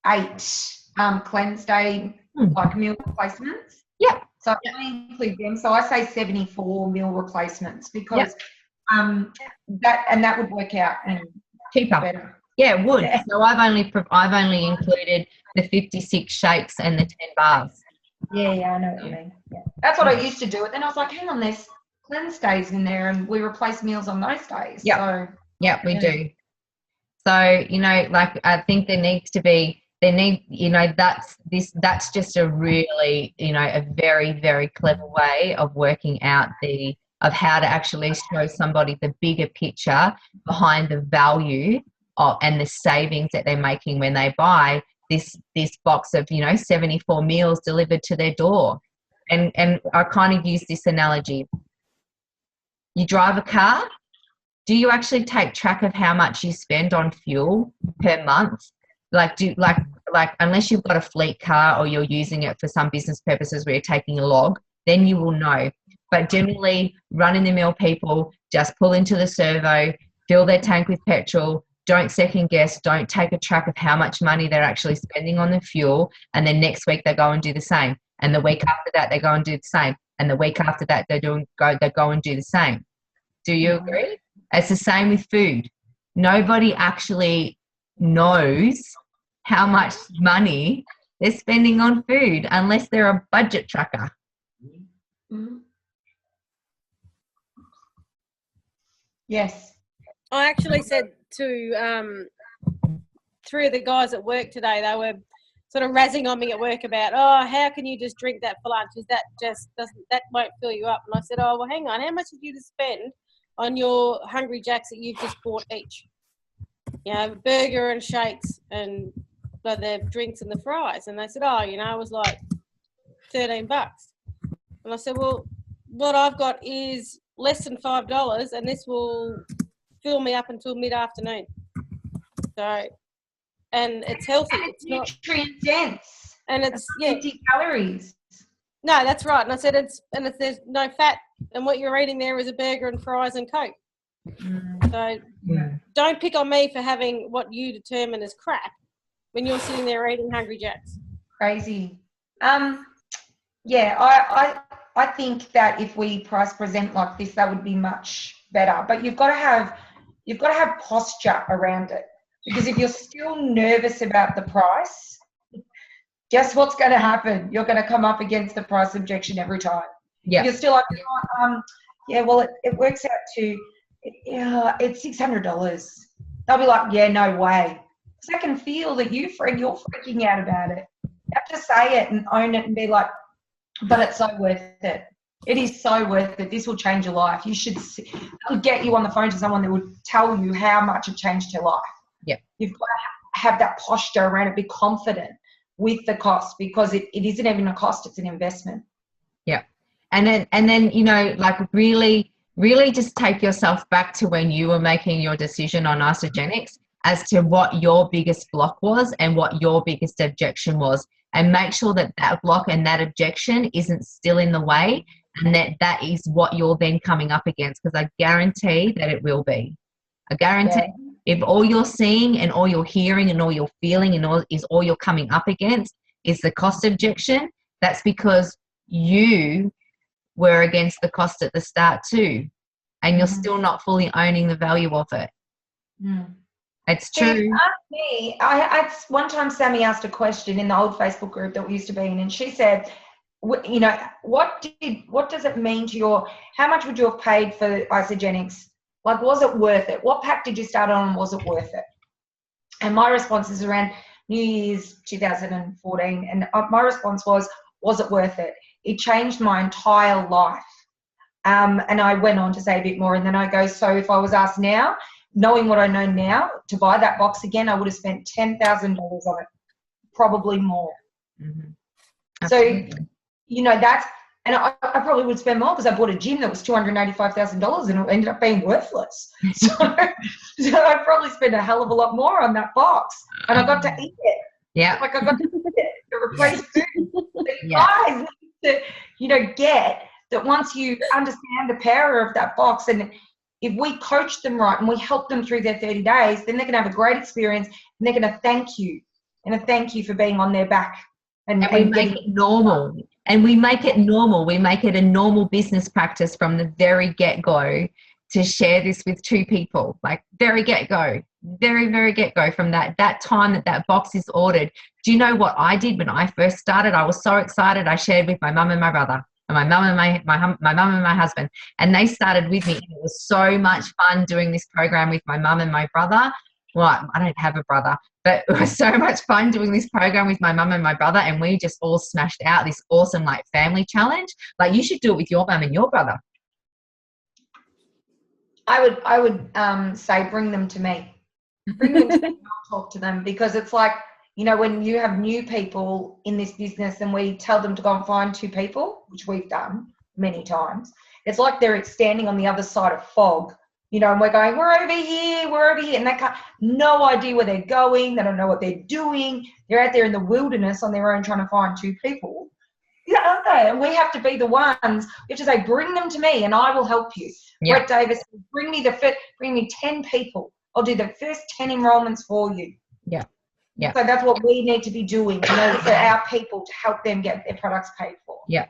8 cleanse day like meal replacements. Yeah. So I include them. So I say 74 meal replacements because that would work out and cheaper. Better. Yeah, it would. Yeah. So I've only included the 56 shakes and the 10 bars. Yeah, I know what you mean. Yeah. That's what I used to do. It then I was like, hang on, there's cleanse days in there, and we replace meals on those days. Yeah. So Yeah, we do. So, I think there needs to be, They need, that's just a really, a very, very clever way of working out of how to actually show somebody the bigger picture behind the value and the savings that they're making when they buy this box of, 74 meals delivered to their door. And I kind of use this analogy. You drive a car. Do you actually take track of how much you spend on fuel per month? Like unless you've got a fleet car or you're using it for some business purposes where you're taking a log, then you will know. But generally, run-in-the-mill people just pull into the servo, fill their tank with petrol, don't second guess, don't take a track of how much money they're actually spending on the fuel, and then next week they go and do the same. And the week after that, they go and do the same. And the week after that, they go and do the same. Do you agree? It's the same with food. Nobody actually knows how much money they're spending on food unless they're a budget tracker. Mm-hmm. Yes. I actually said to 3 of the guys at work today, they were sort of razzing on me at work about, how can you just drink that for lunch? That won't fill you up. And I said, well, hang on, how much did you just spend on your Hungry Jacks that you've just bought each? Burger and shakes and the drinks and the fries. And they said, it was like $13. And I said, well, what I've got is less than $5 and this will fill me up until mid-afternoon. So, and it's healthy. It's nutrient dense. And it's 50 calories. No, that's right. And I said there's no fat, and what you're eating there is a burger and fries and Coke. So don't pick on me for having what you determine as crap when you're sitting there eating Hungry Jacks. Crazy. I think that if we price present like this, that would be much better. But you've got to have posture around it, because if you're still nervous about the price, guess what's going to happen? You're going to come up against the price objection every time. Yeah. You're still like, it works out to, it's $600. They'll be like, yeah, no way. Because I can feel that you're freaking out about it. You have to say it and own it and be like, but it's so worth it. It is so worth it. This will change your life. It'll get you on the phone to someone that would tell you how much it changed your life. Yeah. You've got to have that posture around it, be confident with the cost, because it isn't even a cost, it's an investment. Yeah. And then really, really just take yourself back to when you were making your decision on Isagenix as to what your biggest block was and what your biggest objection was, and make sure that block and that objection isn't still in the way, and that is what you're then coming up against, because I guarantee that it will be. I guarantee. Yeah. If all you're seeing and all you're hearing and all you're feeling and all you're coming up against is the cost objection, that's because you were against the cost at the start too, and you're still not fully owning the value of it. It's true. Ask me. One time Sammy asked a question in the old Facebook group that we used to be in, and she said, what does it mean to how much would you have paid for Isagenix? Like, was it worth it? What pack did you start on, and was it worth it? And my response is around New Year's 2014. And my response was it worth it? It changed my entire life. And I went on to say a bit more. And then I go, so if I was asked now, knowing what I know now, to buy that box again, I would have spent $10,000 on it, probably more. Mm-hmm. So, and I probably would spend more, because I bought a gym that was $285,000 and it ended up being worthless. So I'd probably spend a hell of a lot more on that box, and I got to eat it. Yeah. Like, I got to eat it to replace food. So you guys need to, get that once you understand the power of that box, and if we coach them right and we help them through their 30 days, then they're going to have a great experience, and they're going to thank you for being on their back. And we make it normal. And we make it normal. We make it a normal business practice from the very get-go to share this with 2 people, like very get-go, very, very get-go, from that time that box is ordered. Do you know what I did when I first started? I was so excited. I shared with my mum and my brother, and my mum and my mum and my husband, and they started with me. It was so much fun doing this program with my mum and my brother. well, I don't have a brother, but it was so much fun doing this program with my mum and my brother, and we just all smashed out this awesome like family challenge. Like you should do it with your mum and your brother. I would say bring them to me. Bring them to me and I'll talk to them, because it's like, you know, when you have new people in this business and we tell them to go and find 2 people, which we've done many times, it's like they're standing on the other side of fog, you know, and we're going, we're over here, and they can't, no idea where they're going, they don't know what they're doing, they're out there in the wilderness on their own trying to find 2 people. Yeah, aren't they? And we have to be the ones, we have to say, bring them to me and I will help you. Yeah. Brett Davis, bring me 10 people. I'll do the first 10 enrollments for you. Yeah. Yeah. So that's what we need to be doing, you know, for our people, to help them get their products paid for. Yeah.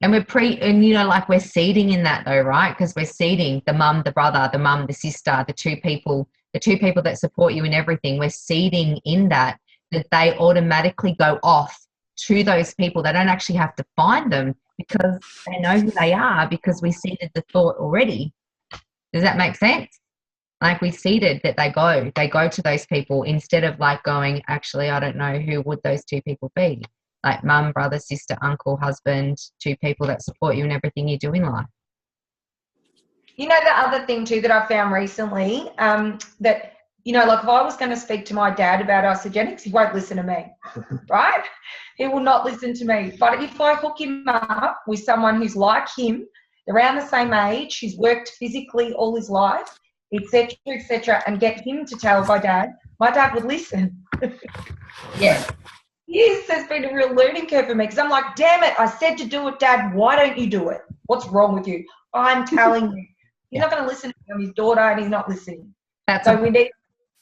And and you know, like we're seeding in that though, right? Because we're seeding the mum, the brother, the mum, the sister, the two people that support you in everything. We're seeding in that they automatically go off to those people. They don't actually have to find them because they know who they are, because we seeded the thought already. Does that make sense? Like we seeded that they go to those people, instead of like going, actually, I don't know, who would those 2 people be? Like mum, brother, sister, uncle, husband, 2 people that support you in everything you do in life. You know, the other thing too that I found recently, that, you know, like if I was going to speak to my dad about Isagenix, he won't listen to me, right? He will not listen to me. But if I hook him up with someone who's like him, around the same age, who's worked physically all his life, etc., and get him to tell my dad would listen. Yeah. Yes, there's been a real learning curve for me, because I'm like, damn it, I said to do it, Dad. Why don't you do it? What's wrong with you? I'm telling you. He's not going to listen to me. I'm his daughter, and he's not listening. So we need to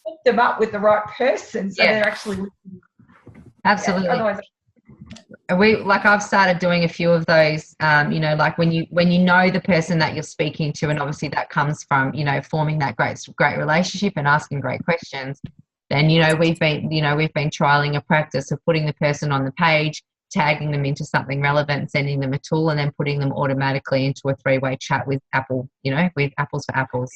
hook them up with the right person, so they're actually listening. Absolutely. Yeah, otherwise, I've started doing a few of those, you know, like when you know the person that you're speaking to, and obviously that comes from, you know, forming that great relationship and asking great questions. Then, you know, we've been trialing a practice of putting the person on the page, tagging them into something relevant, sending them a tool, and then putting them automatically into a 3-way chat with Apple, you know, with Apples for Apples.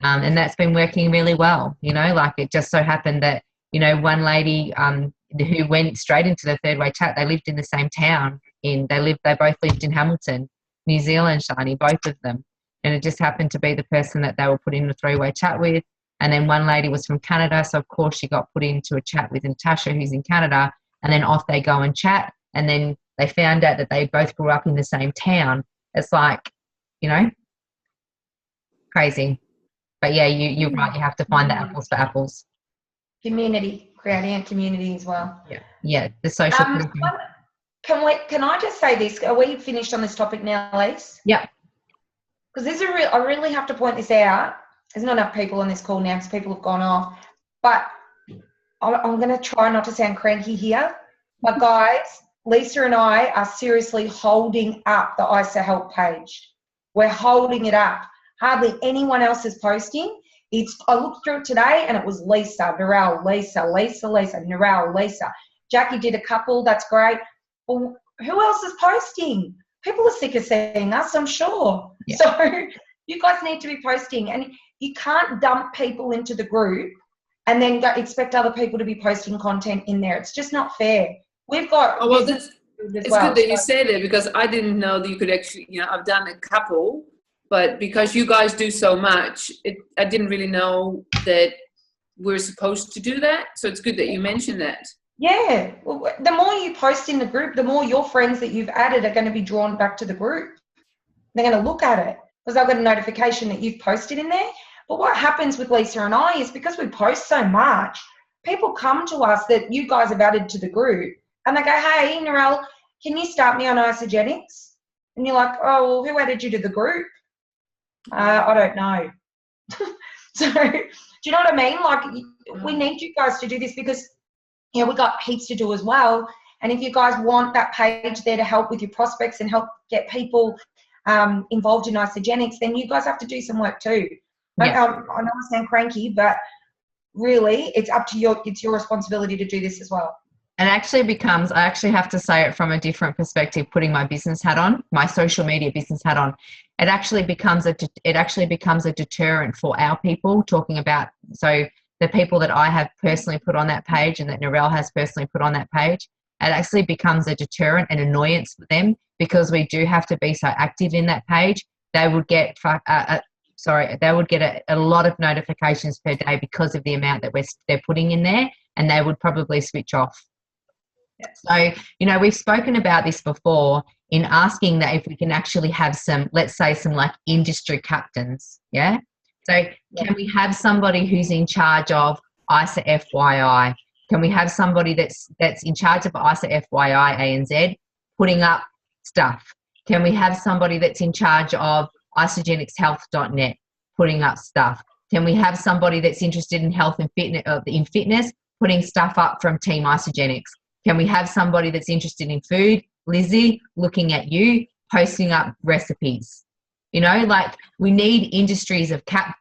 And that's been working really well, you know, like it just so happened that, you know, one lady who went straight into the 3-way chat, they lived in the same town. They both lived in Hamilton, New Zealand, Shani, both of them. And it just happened to be the person that they were put in a 3-way chat with. And then one lady was from Canada, so of course she got put into a chat with Natasha, who's in Canada, and then off they go and chat. And then they found out that they both grew up in the same town. It's like, you know, crazy. But yeah, you're right. You have to find the apples for apples. Community, creating a community as well. Yeah, the social. Can I just say this? Are we finished on this topic now, Lise? Yeah. Because I really have to point this out. There's not enough people on this call now because people have gone off. But I'm going to try not to sound cranky here. But guys, Lisa and I are seriously holding up the ISA Help page. We're holding it up. Hardly anyone else is posting. I looked through it today and it was Lisa, Narelle, Lisa, Narelle, Lisa. Jackie did a couple. That's great. Well, who else is posting? People are sick of seeing us, I'm sure. Yeah. So you guys need to be posting. And you can't dump people into the group and then expect other people to be posting content in there. It's just not fair. We've got... Oh, well, it's good that you said it, because I didn't know that you could actually, you know, I've done a couple, but because you guys do so much, I didn't really know that we're supposed to do that. So it's good that you mentioned that. Yeah. Well, the more you post in the group, the more your friends that you've added are going to be drawn back to the group. They're going to look at it because they'll get a notification that you've posted in there. But what happens with Lisa and I is because we post so much, people come to us that you guys have added to the group and they go, hey, Narelle, can you start me on Isagenix? And you're like, oh, well, who added you to the group? I don't know. So do you know what I mean? Like, we need you guys to do this because, you know, we've got heaps to do as well. And if you guys want that page there to help with your prospects and help get people involved in Isagenix, then you guys have to do some work too. Yeah. I know I sound cranky, but really it's up to it's your responsibility to do this as well. And actually becomes, I actually have to say it from a different perspective, putting my business hat on, my social media business hat on. It actually becomes a deterrent for our people talking about, so the people that I have personally put on that page and that Narelle has personally put on that page, it actually becomes a deterrent and annoyance for them, because we do have to be so active in that page. They would get a lot of notifications per day because of the amount that they're putting in there, and they would probably switch off. So, we've spoken about this before in asking that if we can actually have some, let's say some like industry captains. Yeah. So can we have somebody who's in charge of ISA FYI? Can we have somebody that's in charge of ISA FYI ANZ putting up stuff? Can we have somebody that's in charge of isagenixhealth.net putting up stuff? Can we have somebody that's interested in health and fitness putting stuff up from Team Isagenix? Can we have somebody that's interested in food, Lizzie, looking at you, posting up recipes? We need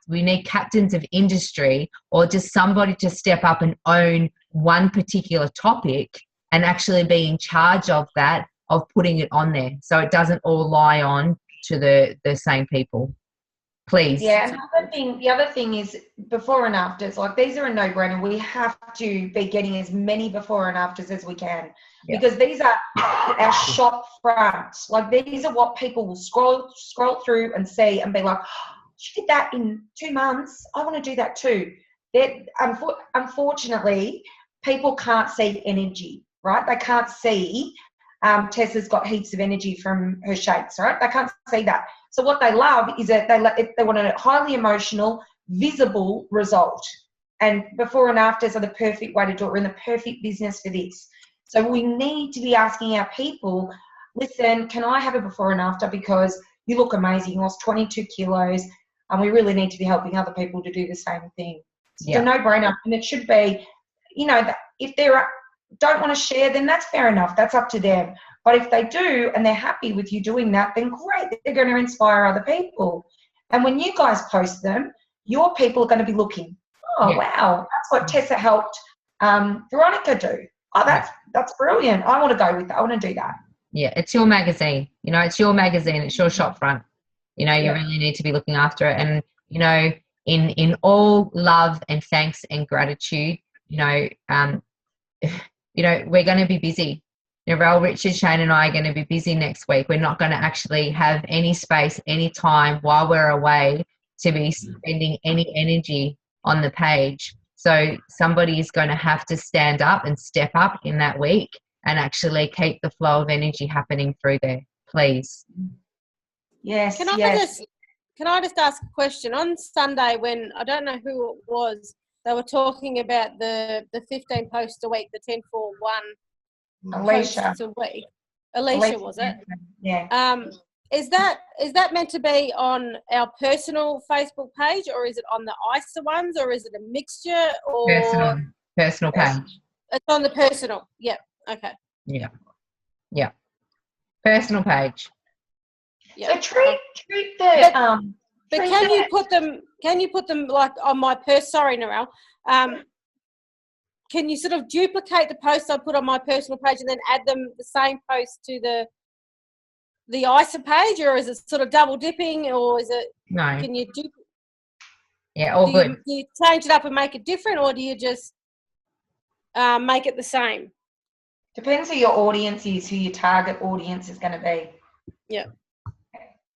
we need captains of industry, or just somebody to step up and own one particular topic and actually be in charge of that, of putting it on there, so it doesn't all lie on to the same people. Please. Yeah, the other thing is before and afters. Like, these are a no-brainer. We have to be getting as many before and afters as we can, because these are our shop fronts. Like, these are what people will scroll through and see and be like, oh, she did that in 2 months. I want to do that too. Unfortunately, people can't see energy, right? They can't see Tessa's got heaps of energy from her shakes, right? They can't see that. So what they love is that they want a highly emotional, visible result. And before and afters are the perfect way to do it. We're in the perfect business for this. So we need to be asking our people, listen, can I have a before and after? Because you look amazing. You lost 22 kilos. And we really need to be helping other people to do the same thing. It's a no-brainer. And it should be, if they don't want to share, then that's fair enough. That's up to them. But if they do and they're happy with you doing that, then great. They're going to inspire other people. And when you guys post them, your people are going to be looking, oh, wow, that's what Tessa helped Veronica do. Oh, that's brilliant. I want to go with that. I want to do that. Yeah, it's your magazine. It's your magazine. It's your shop front. You really need to be looking after it. And, in all love and thanks and gratitude, we're going to be busy. Narelle, Richard, Shane and I are going to be busy next week. We're not going to actually have any space, any time while we're away to be spending any energy on the page. So somebody is going to have to stand up and step up in that week and actually keep the flow of energy happening through there, please. Yes, Can I just ask a question? On Sunday, when I don't know who it was, they were talking about the 15 posts a week, the 10 for 1 Alicia. posts a week. Alicia, was it? Yeah. Is that meant to be on our personal Facebook page, or is it on the ISA ones, or is it a mixture? Or personal page. It's on the personal. Yep. Okay. Yeah. Personal page. Yep. So treat the But can you put them like on my sorry, Narelle. Can you sort of duplicate the posts I put on my personal page and then add them the same post to the ISA page, or is it sort of double dipping, or is it? No. Can you all good. Do you change it up and make it different, or do you just make it the same? Depends who your audience is, who your target audience is going to be. Yeah.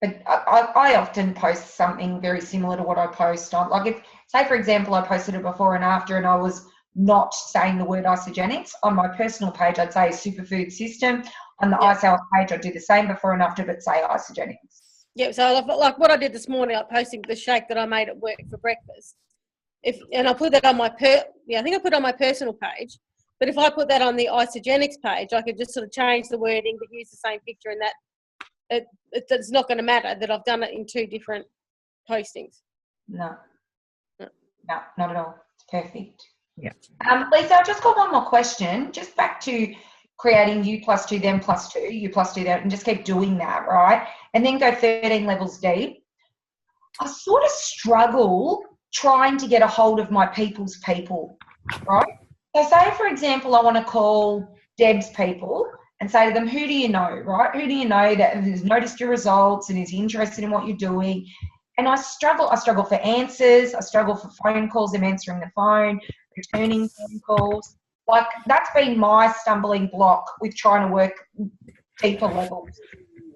But I often post something very similar to what I post on. Like, if, say, for example, I posted a before and after and I was not saying the word Isagenix, on my personal page, I'd say superfood system. On the ISA page, I'd do the same before and after, but say Isagenix. Yeah, so like what I did this morning, like posting the shake that I made at work for breakfast. And I put that on my I think I put it on my personal page. But if I put that on the Isagenix page, I could just sort of change the wording but use the same picture, and that it's not going to matter that I've done it in 2 different postings. No, not at all. It's perfect. Yeah. Lisa, I've just got one more question. Just back to creating you plus 2, them plus 2, you plus 2, them, and just keep doing that, right? And then go 13 levels deep. I sort of struggle trying to get a hold of my people's people, right? So say, for example, I want to call Deb's people and say to them, who do you know, right? Who do you know that has noticed your results and is interested in what you're doing? And I struggle for answers. I struggle for phone calls, them answering the phone, returning phone calls. Like, that's been my stumbling block with trying to work deeper levels.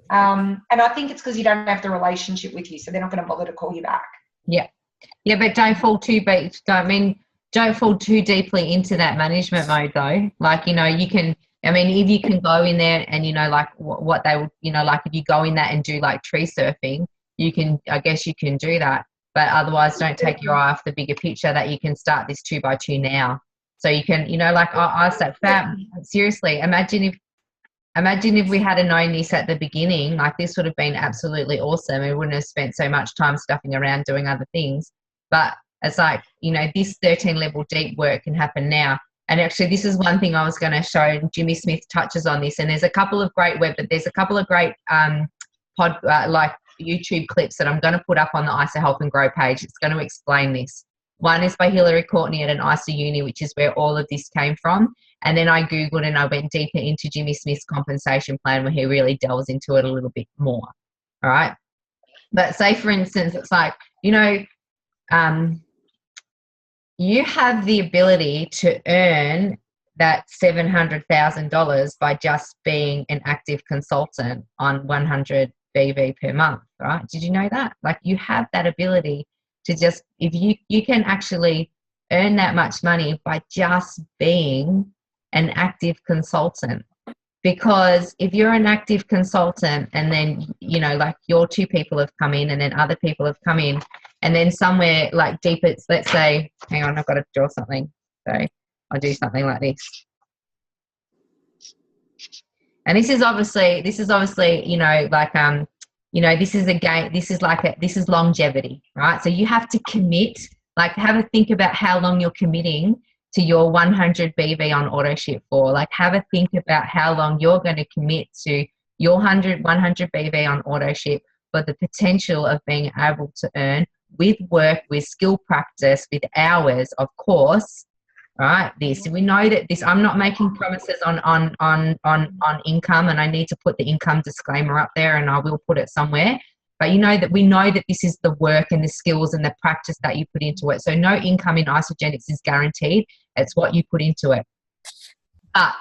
And I think it's because you don't have the relationship with you, so they're not going to bother to call you back. Yeah. Yeah, but don't fall too don't fall too deeply into that management mode though. Like, you know, you can, I mean, if you can go in there and, you know, like what they would, you know, like if you go in that and do like tree surfing, you can, I guess you can do that. But otherwise, don't take your eye off the bigger picture that you can start this 2x2 now. So you can, you know, like I said, seriously, imagine if we had known this at the beginning, like this would have been absolutely awesome. We wouldn't have spent so much time stuffing around doing other things. But it's like, you know, this 13 level deep work can happen now. And actually, this is one thing I was going to show, and Jimmy Smith touches on this. And there's a couple of great like YouTube clips that I'm going to put up on the ISA Help and Grow page. It's going to explain this. One is by Hilary Courtney at an ISA uni, which is where all of this came from. And then I Googled and I went deeper into Jimmy Smith's compensation plan, where he really delves into it a little bit more. All right. But say, for instance, it's like, you know, you have the ability to earn that $700,000 by just being an active consultant on 100 BV per month, right? Did you know that? Like, you have that ability to just, if you can actually earn that much money by just being an active consultant. Because if you're an active consultant and then, you know, like your two people have come in and then other people have come in, and then somewhere like deeper, let's say, hang on, I've got to draw something. So I'll do something like this. And this is obviously, you know, like, you know, this is a game, this is longevity, right? So you have to commit, like have a think about how long you're committing to your 100 BV on auto ship for. Like, have a think about how long you're going to commit to your 100 BV on auto ship for the potential of being able to earn with work, with skill practice, with hours, of course, right? This, we know that this, I'm not making promises on income, and I need to put the income disclaimer up there, and I will put it somewhere. But you know that we know that this is the work and the skills and the practice that you put into it. So no income in Isagenix is guaranteed. It's what you put into it. But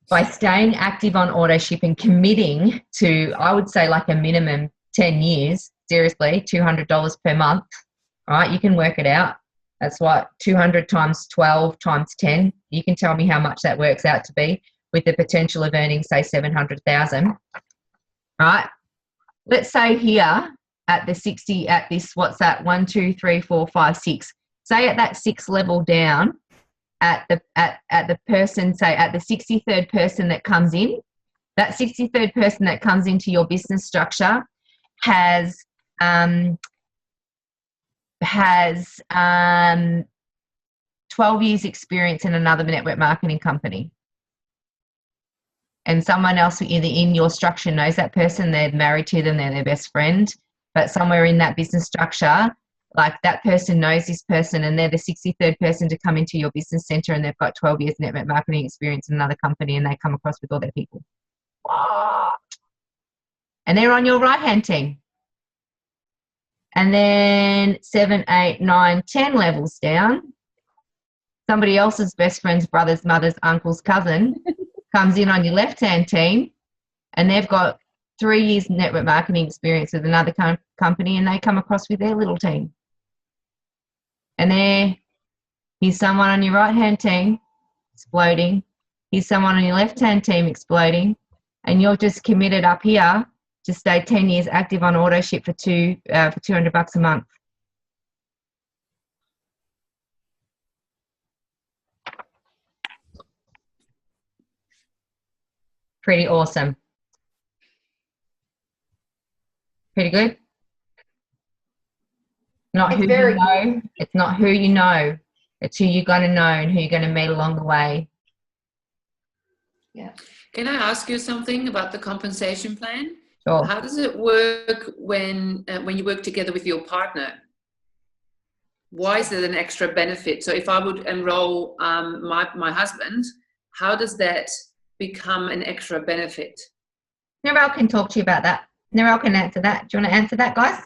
by staying active on auto ship and committing to, I would say, like a minimum 10 years, seriously, $200 per month, right? You can work it out. That's what 200 times 12 times 10. You can tell me how much that works out to be with the potential of earning, say, 700,000, right? Let's say here at the 60, at this, what's that? 1, 2, 3, 4, 5, 6. Say at that 6th level down, at the person, say at the 63rd person that comes in, that 63rd person that comes into your business structure has 12 years experience in another network marketing company. And someone else in your structure knows that person, they're married to them, they're their best friend, but somewhere in that business structure, like that person knows this person and they're the 63rd person to come into your business center, and they've got 12 years network marketing experience in another company, and they come across with all their people. And they're on your right-hand team. And then 7, 8, 9, 10 levels down, somebody else's best friend's brother's mother's uncle's cousin comes in on your left-hand team, and they've got 3 years network marketing experience with another company, and they come across with their little team. And here's someone on your right-hand team exploding. Here's someone on your left-hand team exploding. And you're just committed up here to stay 10 years active on auto ship for $200 a month. Pretty awesome. Pretty good. Not who you know. It's not who you know. It's who you're going to know and who you're going to meet along the way. Yeah. Can I ask you something about the compensation plan? Sure. How does it work when you work together with your partner? Why is it an extra benefit? So if I would enroll my husband, how does that become an extra benefit? Narelle can talk to you about that. Narelle can answer that. Do you want to answer that, guys?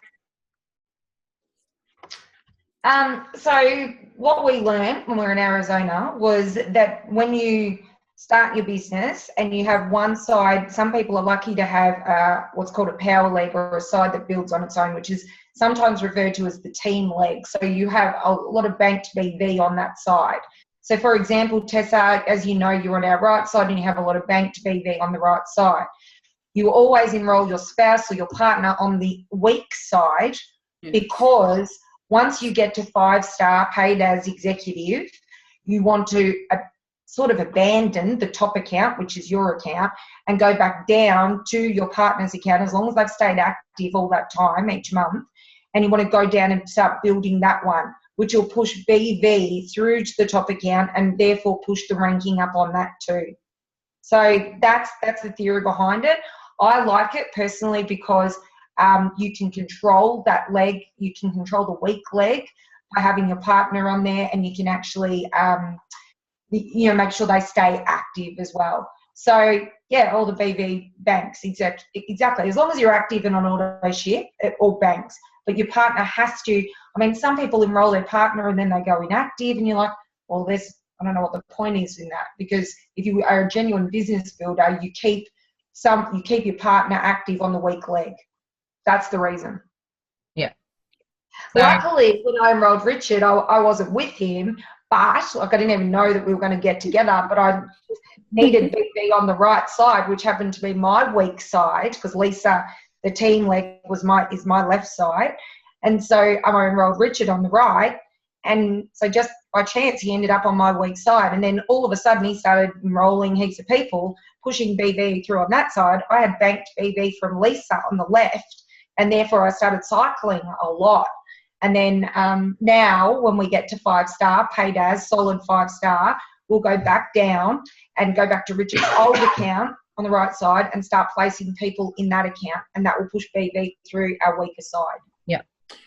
So what we learned when we were in Arizona was that when you start your business and you have one side, some people are lucky to have what's called a power leg, or a side that builds on its own, which is sometimes referred to as the team leg. So you have a lot of banked BV on that side. So for example, Tessa, as you know, you're on our right side and you have a lot of banked BV on the right side. You always enroll your spouse or your partner on the weak side, because once you get to 5-star paid as executive, you want to sort of abandon the top account, which is your account, and go back down to your partner's account, as long as they've stayed active all that time each month. And you want to go down and start building that one, which will push BV through to the top account and therefore push the ranking up on that too. So that's the theory behind it. I like it personally because you can control that leg, you can control the weak leg by having your partner on there, and you can actually make sure they stay active as well. So yeah, all the BV banks, exactly. As long as you're active and on auto ship, it all banks. But your partner has to, I mean, some people enroll their partner and then they go inactive, and you're like, well, I don't know what the point is in that, because if you are a genuine business builder, you keep your partner active on the weak leg. That's the reason. Yeah. Luckily, when I enrolled Richard, I wasn't with him, but I didn't even know that we were going to get together, but I needed BV on the right side, which happened to be my weak side, because Lisa, the team leg, is my left side. And so I enrolled Richard on the right. And so just by chance, he ended up on my weak side. And then all of a sudden, he started enrolling heaps of people, pushing BV through on that side. I had banked BV from Lisa on the left, and therefore I started cycling a lot. And then now when we get to 5-star, paid as solid 5-star, we'll go back down and go back to Richard's old account on the right side and start placing people in that account, and that will push BV through our weaker side. Yeah.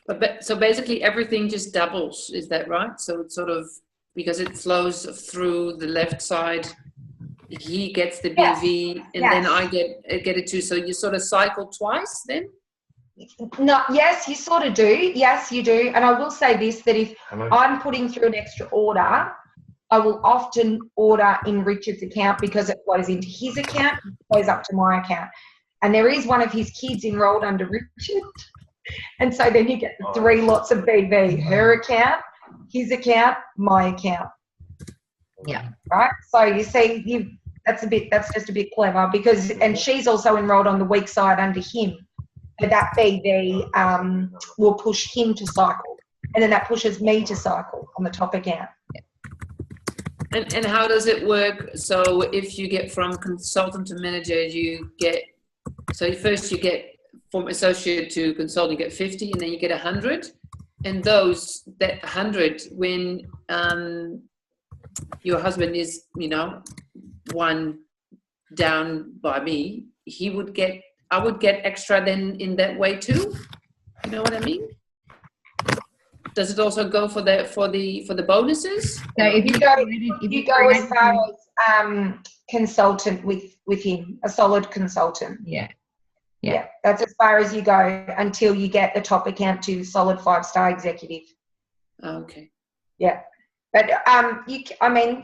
But so basically everything just doubles, is that right? So it's sort of, because it flows through the left side, he gets the BV, and then I get it too. So you sort of cycle twice then? No, yes, you sort of do. Yes, you do. And I will say this, that if I'm putting through an extra order, I will often order in Richard's account, because it flows into his account, it flows up to my account. And there is one of his kids enrolled under Richard. And so then you get 3 lots of BV, her account, his account, my account. Yeah. Right? So you see, that's just a bit clever, because, and she's also enrolled on the weak side under him. So that BV will push him to cycle, and then that pushes me to cycle on the top account. And how does it work? So if you get from consultant to manager, so first you get from associate to consultant, you get 50, and then you get 100. And that 100, when your husband is, one down by me, I would get extra then in that way too. You know what I mean? Does it also go for the bonuses? So if you go as far as consultant with him, a solid consultant. Yeah, that's as far as you go until you get the top account to solid 5-star executive. Okay. Yeah. But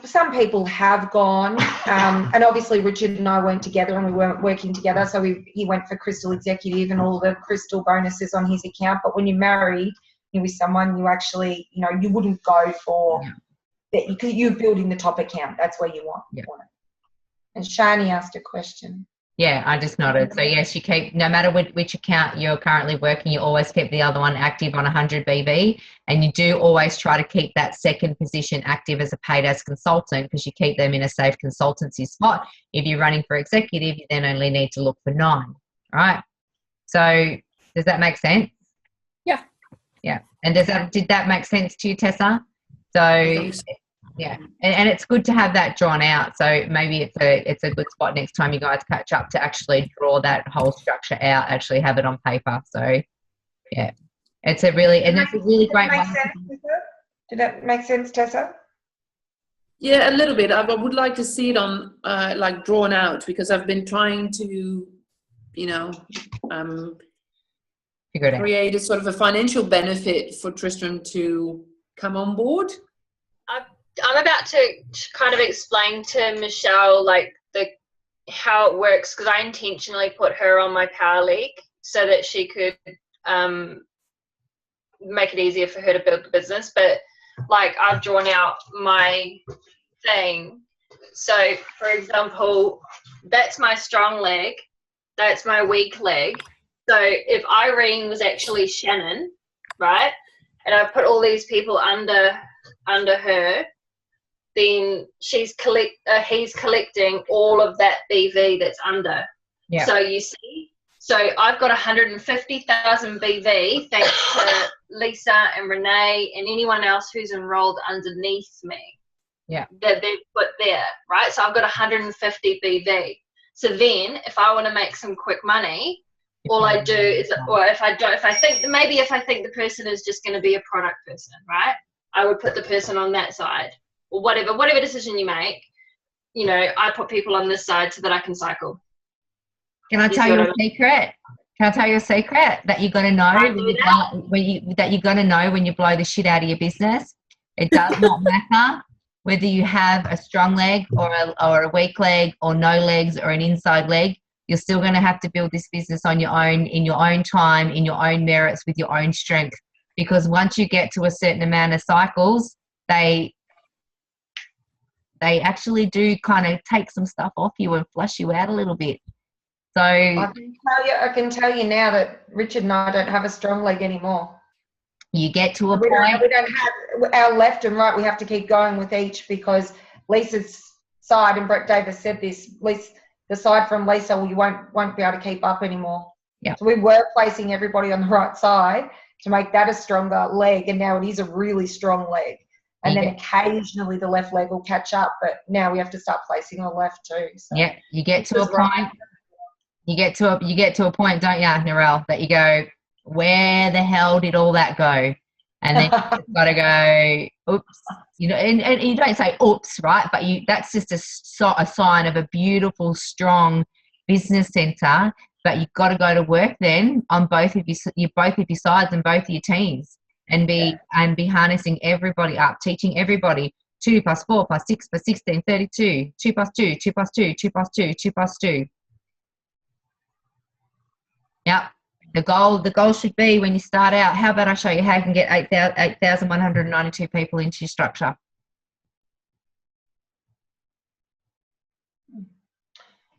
some people have gone, and obviously Richard and I weren't together and we weren't working together, so he went for Crystal Executive and all the Crystal bonuses on his account. But when you're married, you're with someone, you actually, you wouldn't go for that, because you're building the top account. That's where you want it. And Shani asked a question. Yeah, I just nodded. So yes, you keep, no matter which account you're currently working, you always keep the other one active on 100 BV, and you do always try to keep that second position active as a paid as consultant, because you keep them in a safe consultancy spot. If you're running for executive, you then only need to look for 9, right? So does that make sense? Yeah. Yeah. And did that make sense to you, Tessa? So yeah, and it's good to have that drawn out. So maybe it's a good spot next time you guys catch up to actually draw that whole structure out, actually have it on paper. So yeah, it's a really great one. Did that make sense, Tessa? Yeah, a little bit. I would like to see it on drawn out, because I've been trying to, figure it out. create a sort of a financial benefit for Tristan to come on board? I'm about to kind of explain to Michelle like how it works, because I intentionally put her on my Power League so that she could make it easier for her to build the business. But like I've drawn out my thing. So for example, that's my strong leg, that's my weak leg. So if Irene was actually Shannon, right, and I put all these people under her, then he's collecting all of that BV that's under. Yeah. So you see, so I've got 150,000 BV thanks to Lisa and Renee and anyone else who's enrolled underneath me. Yeah. That they've put there, right? So I've got 150 BV. So then if I want to make some quick money, all I do is, or if I think the person is just going to be a product person, right, I would put the person on that side. Or whatever decision you make, you know, I put people on this side so that I can cycle. Can I tell you a secret? Can I tell you a secret that you're gonna know that you're gonna know when you blow the shit out of your business? It does not matter whether you have a strong leg or a weak leg or no legs or an inside leg. You're still gonna have to build this business on your own, in your own time, in your own merits, with your own strength. Because once you get to a certain amount of cycles, they actually do kind of take some stuff off you and flush you out a little bit. So I can tell you now that Richard and I don't have a strong leg anymore. You get to a we point. We don't have our left and right. We have to keep going with each, because Lisa's side, and Brett Davis said this, the side from Lisa, well, you won't be able to keep up anymore. Yeah. So we were placing everybody on the right side to make that a stronger leg, and now it is a really strong leg. And then occasionally the left leg will catch up, but now we have to start placing on the left too. So yeah, you get to a point. You get to a point, don't you, Narelle, that you go, where the hell did all that go? And then you've got to go, oops, you know, and you don't say oops, right? But that's just a sign of a beautiful, strong business center. But you've got to go to work then on both of your sides and both of your teams. And be harnessing everybody up, teaching everybody 2 + 4 + 6 + 16, 32, 2 + 2, 2 + 2, 2 + 2, 2 + 2. Yep. The goal should be, when you start out, how about I show you how you can get 8,192 people into your structure.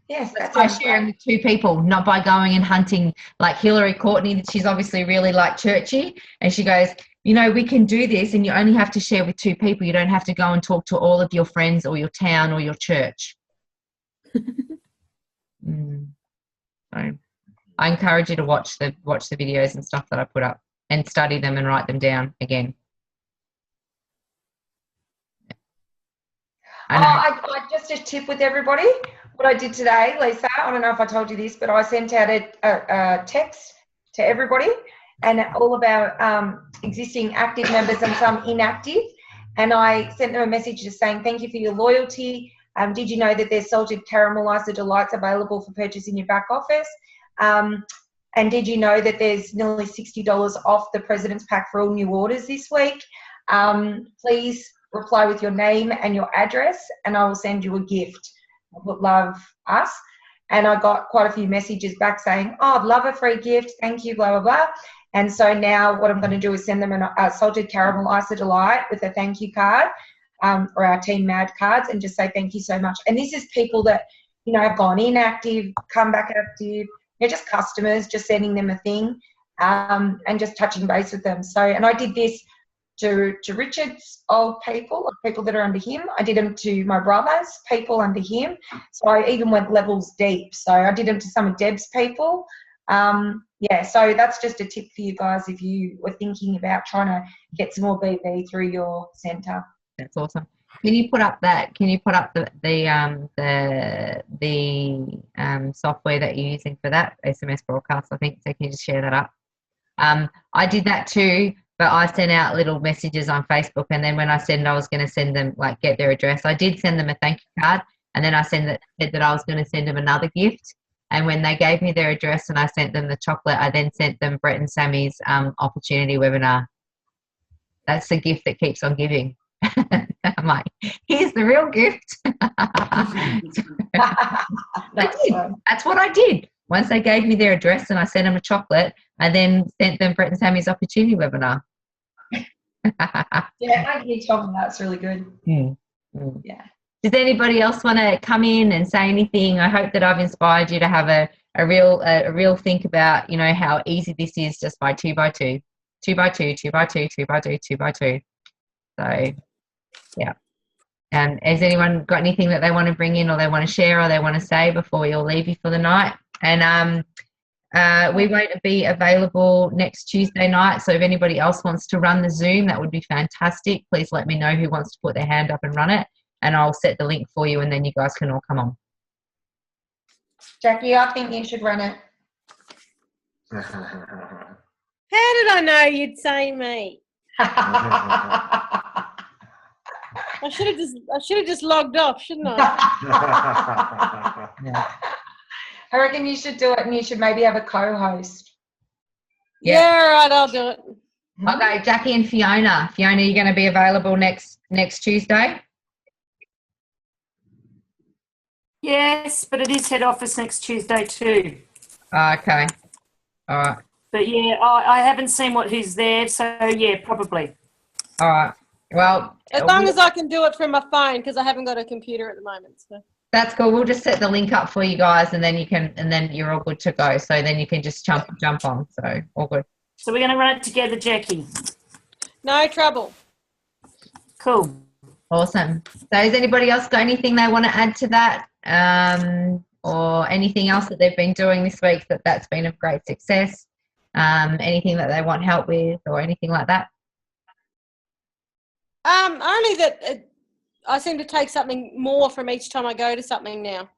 Yes, that's by sharing with 2 people, not by going and hunting like Hillary Courtney. She's obviously really like churchy, and she goes, you know, we can do this, and you only have to share with 2 people. You don't have to go and talk to all of your friends or your town or your church. So I encourage you to watch the videos and stuff that I put up, and study them and write them down again. I just a tip with everybody. What I did today, Lisa, I don't know if I told you this, but I sent out a text to everybody, and all of our existing active members and some inactive, and I sent them a message just saying thank you for your loyalty. Did you know that there's salted caramel Isa delights available for purchase in your back office? And did you know that there's nearly $60 off the President's Pack for all new orders this week? Please reply with your name and your address, and I will send you a gift. I would love us. And I got quite a few messages back saying, oh, I'd love a free gift. Thank you, blah, blah, blah. And so now what I'm going to do is send them a salted caramel Isa Delight with a thank you card, or our Team Mad cards, and just say thank you so much. And this is people that, you know, have gone inactive, come back active. They're just customers, just sending them a thing, and just touching base with them. So, and I did this to Richard's old people that are under him. I did them to my brother's people under him. So I even went levels deep. So I did them to some of Deb's people. Yeah, so that's just a tip for you guys if you were thinking about trying to get some more BV through your centre. That's awesome. Can you put up the software that you're using for that SMS broadcast? I think so. Can you just share that up? I did that too, but I sent out little messages on Facebook, and then when I said I was going to send them, like, get their address, I did send them a thank you card, and then I said that I was going to send them another gift, And when they gave me their address and I sent them the chocolate, I then sent them Brett and Sammy's opportunity webinar. That's the gift that keeps on giving. I'm like, here's the real gift. That's what I did. Once they gave me their address and I sent them a chocolate, I then sent them Brett and Sammy's opportunity webinar. Yeah, I get chocolate. That's really good. Yeah. Does anybody else want to come in and say anything? I hope that I've inspired you to have a real think about, you know, how easy this is just by 2 by 2, 2 by 2, 2 by 2, 2 by 2, 2 by 2. So, yeah. Has anyone got anything that they want to bring in or they want to share or they want to say before we all leave you for the night? And we won't be available next Tuesday night. So if anybody else wants to run the Zoom, that would be fantastic. Please let me know who wants to put their hand up and run it. And I'll set the link for you and then you guys can all come on. Jackie, I think you should run it. How did I know you'd say me? I should have just logged off, shouldn't I? I reckon you should do it and you should maybe have a co-host. Yeah, right, I'll do it. Okay, Jackie and Fiona. Fiona, you're going to be available next Tuesday? Yes, but it is head office next Tuesday too. Okay. All right. But yeah, I haven't seen who's there, so yeah, probably. All right. Well, as long as I can do it from my phone, because I haven't got a computer at the moment. So. That's cool. We'll just set the link up for you guys, and then you're all good to go. So then you can just jump on. So all good. So we're going to run it together, Jackie. No trouble. Cool. Awesome. So has anybody else got anything they want to add to that, or anything else that they've been doing this week that's been of great success? Anything that they want help with, or anything like that? Only that I seem to take something more from each time I go to something now.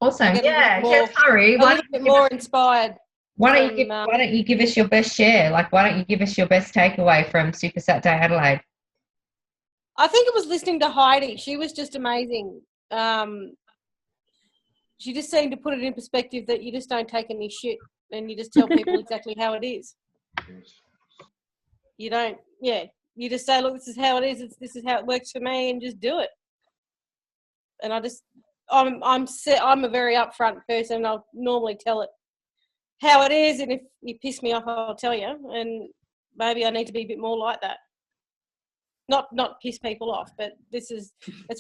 Awesome. Yeah. Just hurry. A little bit more inspired. Why don't you give us your best share? Like, why don't you give us your best takeaway from Super Saturday Adelaide? I think it was listening to Heidi. She was just amazing. She just seemed to put it in perspective that you just don't take any shit and you just tell people exactly how it is. You don't, you just say, look, this is how it is. This is how it works for me, and just do it. And I'm a very upfront person. I'll normally tell it how it is, and if you piss me off, I'll tell you. And maybe I need to be a bit more like that. Not piss people off, but it's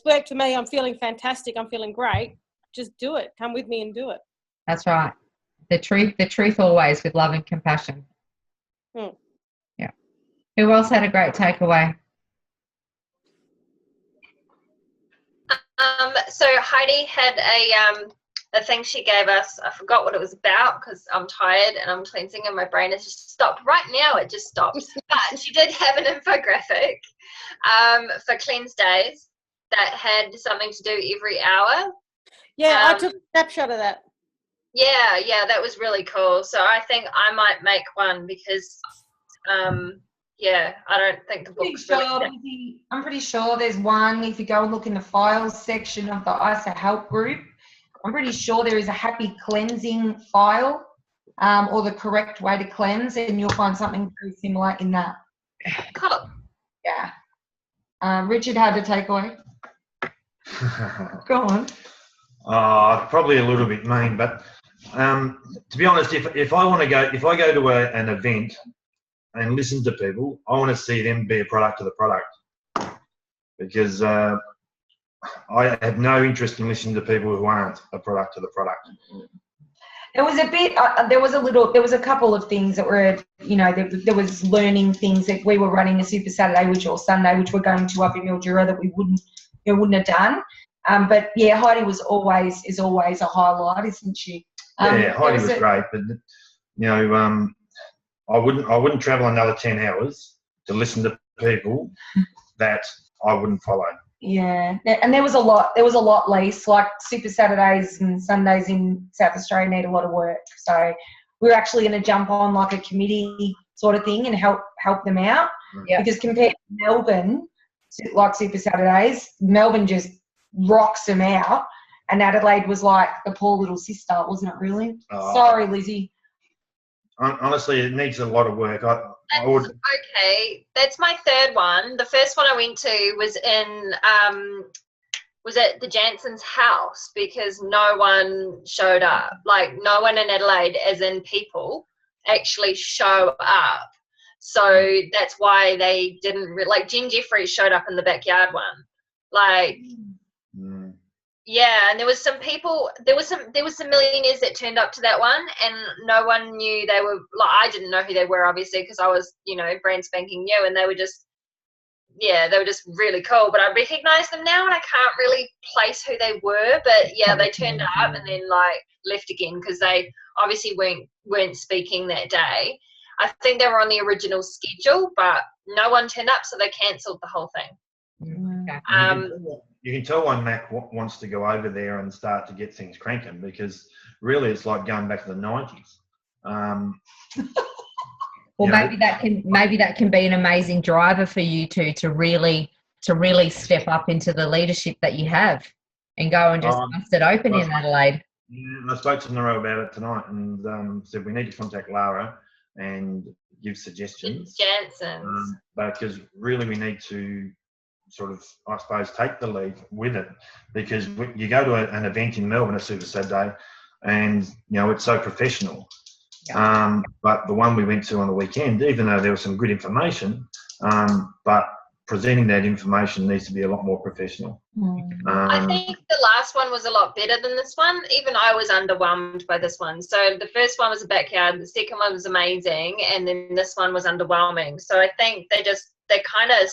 worked for me. I'm feeling fantastic. I'm feeling great. Just do it. Come with me and do it. That's right. The truth always, with love and compassion. Yeah. Who else had a great takeaway? So Heidi had a thing she gave us. I forgot what it was about because I'm tired and I'm cleansing and my brain has just stopped. Right now it just stopped. But she did have an infographic for cleanse days that had something to do every hour. Yeah, I took a snapshot of that. Yeah, that was really cool. So I think I might make one because I don't think the book's really... I'm pretty sure there's one. If you go and look in the files section of the ISA help group, I'm pretty sure there is a happy cleansing file, or the correct way to cleanse, and you'll find something very similar in that. Cool. Yeah. Richard had a takeaway. Go on. Probably a little bit mean, but to be honest, if I go to an event and listen to people, I want to see them be a product of the product, because I have no interest in listening to people who aren't a product of the product. It was a bit. There was a couple of things that were, there was learning things that we were running a Super Saturday, or Sunday, which we're going to up in Mildura, that we wouldn't have done. But yeah, Heidi is always a highlight, isn't she? Heidi was great, but I wouldn't travel another 10 hours to listen to people that I wouldn't follow. Yeah, and there was a lot, Lise, like Super Saturdays and Sundays in South Australia need a lot of work. So we're actually going to jump on like a committee sort of thing and help them out. Yeah. Because compared to Melbourne, like Super Saturdays, Melbourne just rocks them out. and Adelaide was like the poor little sister, wasn't it? Really? Sorry, Lizzie. Honestly, it needs a lot of work. I would. Okay, that's my third one. The first one I went to was was at the Jansen's house because no one showed up. Like no one in Adelaide, as in people, actually show up. So that's why they didn't like Jen Jeffries showed up in the backyard one. Like yeah, and there was some people, there was some millionaires that turned up to that one, and no one knew they were, like, I didn't know who they were, obviously, because I was, you know, brand spanking new, and they were just, yeah, they were just really cool, but I recognize them now, and I can't really place who they were, but yeah, they turned up and then, like, left again, because they obviously weren't speaking that day. I think they were on the original schedule, but no one turned up, so they cancelled the whole thing. Okay. You can tell why Mac wants to go over there and start to get things cranking, because really it's like going back to the 90s. Well, maybe that can be an amazing driver for you to really step up into the leadership that you have and go and just bust it open in Adelaide. Yeah, I spoke to Narelle about it tonight and said we need to contact Lara and give suggestions. Jansen's. Because really we need to sort of, I suppose, take the lead with it, because you go to an event in Melbourne, a Super Saturday, and you know it's so professional. Yeah. But the one we went to on the weekend, even though there was some good information, but presenting that information needs to be a lot more professional. I think the last one was a lot better than this one. Even I was underwhelmed by this one. So the first one was a backyard, the second one was amazing, and then this one was underwhelming. So I think they're kind of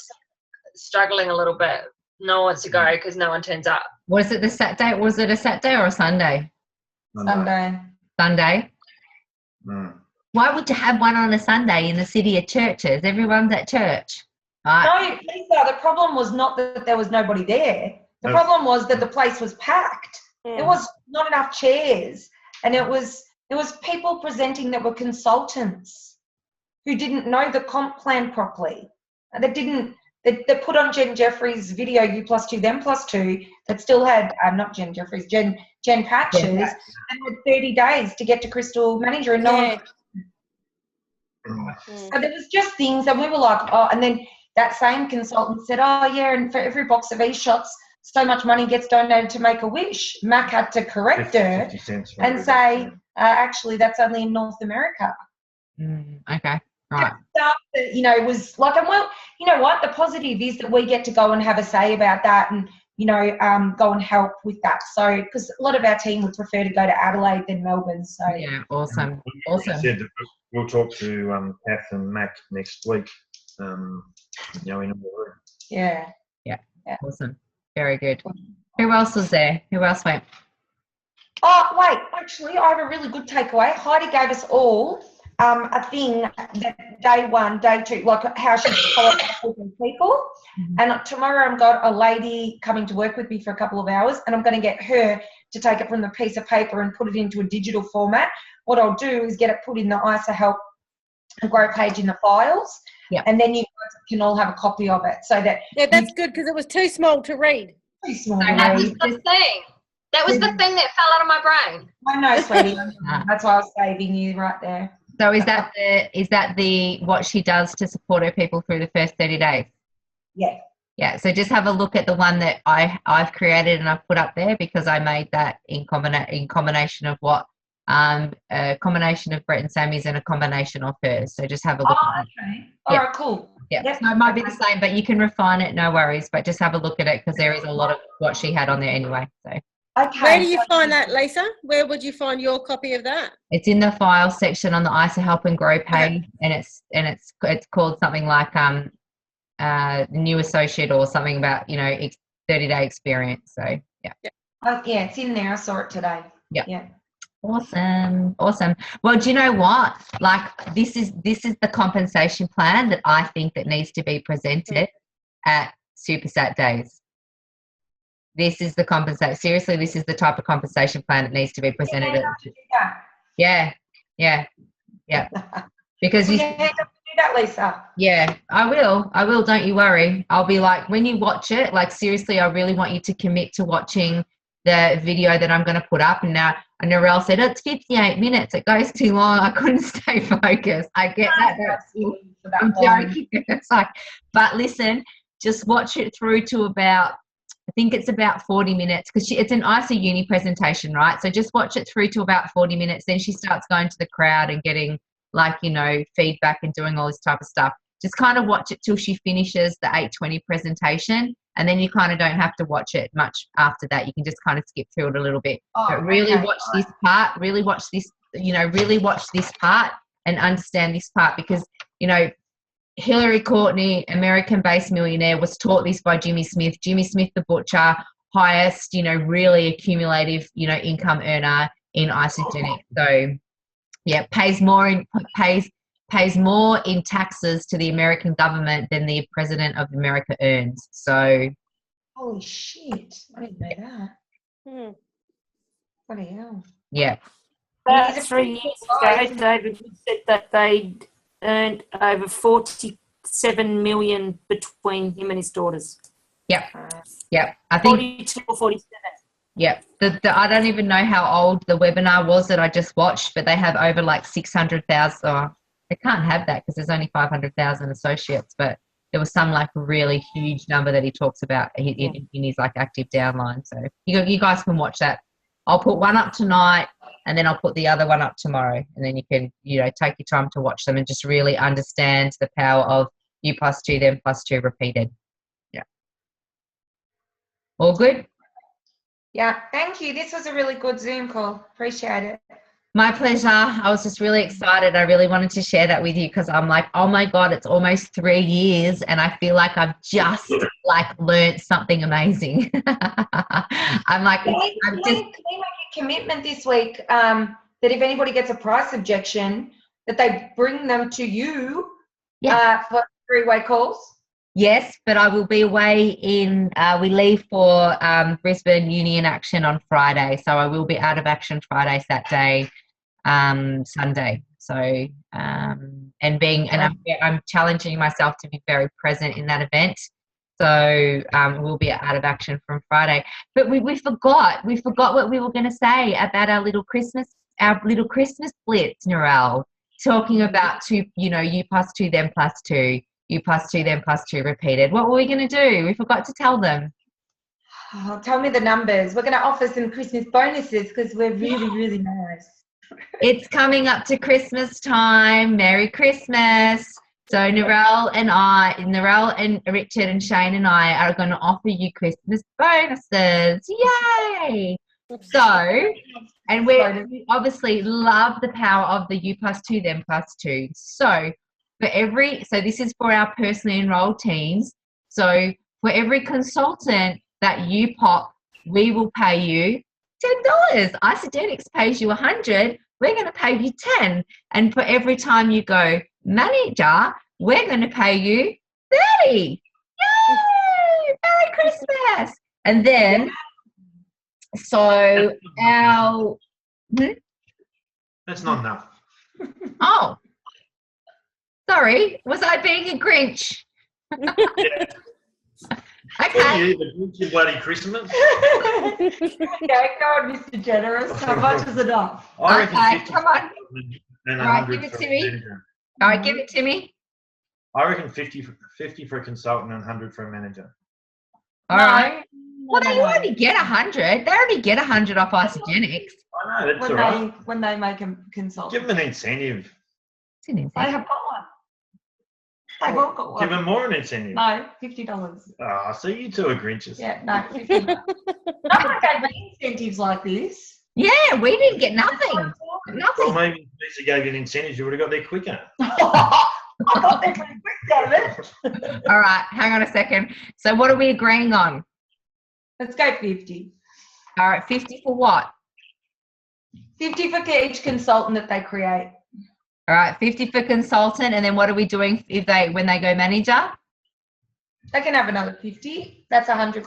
struggling a little bit. No one wants to go because no one turns up. Was it the Saturday? Was it a Saturday or a Sunday? Sunday. Why would you have one on a Sunday in the city of churches? Everyone's at church. Right? No, Lisa, the problem was not that there was nobody there. The problem was that the place was packed. Yeah. There was not enough chairs, and it was people presenting that were consultants who didn't know the comp plan properly. They put on Jen Jeffries' video, You + 2, Them + 2, that still had, not Jen Jeffries, Jen Patches, and had 30 days to get to Crystal Manager, and no one. So there was just things, and we were like, oh, and then that same consultant said, oh, yeah, and for every box of e-shots, so much money gets donated to Make-A-Wish. Mac had to correct her and say, actually, that's only in North America. Okay. Right. Stuff that, you know, was like, and well, you know what? The positive is that we get to go and have a say about that, and you know, go and help with that. So, because a lot of our team would prefer to go to Adelaide than Melbourne. So yeah, awesome. I said that we'll talk to Kath and Mac next week. You know, in a room. Yeah. Awesome. Very good. Who else was there? Who else went? Oh, wait. Actually, I have a really good takeaway. Heidi gave us all a thing that day 1, day 2, like how she followed up with people. And tomorrow I've got a lady coming to work with me for a couple of hours, and I'm going to get her to take it from the piece of paper and put it into a digital format. What I'll do is get it put in the ISA Help and Grow page in the files, and then you can all have a copy of it. So that that's good, because it was too small to read. Too small. That was the thing. That was the thing that fell out of my brain. I know, sweetie. That's why I was saving you right there. So is that the what she does to support her people through the first 30 days? Yeah. Yeah. So just have a look at the one that I've created and I've put up there, because I made that in combination of what a combination of Brett and Sammy's and a combination of hers. So just have a look at it. Okay. All right, cool. Yeah. Yep. So it might be the same, but you can refine it, no worries. But just have a look at it, because there is a lot of what she had on there anyway. So okay. Where do you find that, Lisa? Where would you find your copy of that? It's in the file section on the ISA Help and Grow page, and it's called something like new associate or something about 30-day experience. So yeah. Yeah, it's in there. I saw it today. Yeah. Awesome. Well, do you know what? Like this is the compensation plan that I think that needs to be presented at Super Sat Days. This is the compensation. Seriously, this is the type of compensation plan that needs to be presented at. Yeah. Because you do that, Lisa. Yeah, I will. Don't you worry. I'll be like, when you watch it, like seriously, I really want you to commit to watching the video that I'm going to put up. And now Narelle said, it's 58 minutes. It goes too long. I couldn't stay focused. I get that. I'm joking. It's like, but listen, just watch it through to about, I think it's about 40 minutes because it's an ISA uni presentation, right? So just watch it through to about 40 minutes. Then she starts going to the crowd and getting like, you know, feedback and doing all this type of stuff. Just kind of watch it till she finishes the 8:20 presentation, and then you kind of don't have to watch it much after that. You can just kind of skip through it a little bit. But really watch this part, really watch this, you know, really watch this part and understand this part because, you know, Hillary Courtney, American-based millionaire, was taught this by Jimmy Smith. Jimmy Smith, the butcher, highest, you know, really accumulative, you know, income earner in Isagenix. So, yeah, pays more in taxes to the American government than the president of America earns. So, holy shit! I didn't know that. Bloody hell! Yeah. About 3 years ago, David said that they earned over 47 million between him and his daughters. Yep. Yep. I think 42 or 47. Yep. I don't even know how old the webinar was that I just watched, but they have over like 600,000. Oh, they can't have that because there's only 500,000 associates, but there was some like really huge number that he talks about in his like active downline. So you guys can watch that. I'll put one up tonight and then I'll put the other one up tomorrow, and then you can, you know, take your time to watch them and just really understand the power of U plus 2, then plus 2 repeated. Yeah. All good? Yeah, thank you. This was a really good Zoom call. Appreciate it. My pleasure. I was just really excited. I really wanted to share that with you because I'm like, oh my God, it's almost 3 years and I feel like I've just like learned something amazing. I'm like, Can we make a commitment this week that if anybody gets a price objection, that they bring them to you for 3-way calls? Yes, but I will be away in, we leave for Brisbane Union Action on Friday. So I will be out of action Friday, Saturday, Sunday. So, I'm challenging myself to be very present in that event. So we'll be out of action from Friday. But we forgot what we were going to say about our little Christmas blitz, Narelle, talking about U plus 2, then plus 2. U plus 2, then plus 2 repeated. What were we going to do? We forgot to tell them. Oh, tell me the numbers. We're going to offer some Christmas bonuses because we're really, really nice. It's coming up to Christmas time. Merry Christmas. So Narelle and Richard and Shane and I are going to offer you Christmas bonuses. Yay! So, and we obviously love the power of the U plus 2, then plus 2. So this is for our personally enrolled teams. So for every consultant that you pop, we will pay you $10. Isagenix pays you 100. We're going to pay you 10. And for every time you go manager, we're going to pay you 30. Yay! Merry Christmas. And then, so our... That's not enough. Oh. Sorry, was I being a Grinch? Yeah. Okay. The Grinch bloody Christmas. Okay, go on, Mr. Generous. How much is enough? Okay, come on. And All right, give it to me. All right, give it to me. I reckon 50 for a consultant and 100 for a manager. All right. Well, they already get 100. They already get 100 off Isagenix. I know, that's all right. When they make a consultant. Give them an incentive. It's an incentive. They have got one. They've all got one. Give them more an incentive. No, $50. Ah, so you two are Grinches. Yeah, no, $50. No one gave me incentives like this. Yeah, we didn't get nothing. Well, Nothing. maybe if Lisa gave you an incentive, you would have got there quicker. I got there pretty quick, David. All right, hang on a second. So what are we agreeing on? Let's go 50. All right, 50 for what? 50 for each consultant that they create. All right, 50 for consultant, and then what are we doing when they go manager? They can have another 50. That's $100.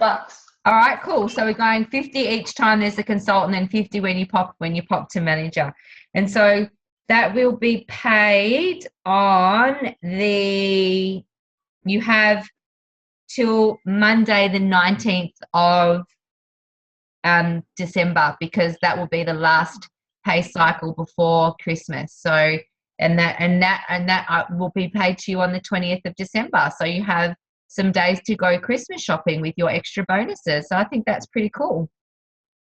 All right, cool. So we're going 50 each time there's a consultant, and 50 when you pop to manager. And so that will be paid on you have till Monday the 19th of December, because that will be the last pay cycle before Christmas. So and that will be paid to you on the 20th of December. So you have some days to go Christmas shopping with your extra bonuses. So I think that's pretty cool.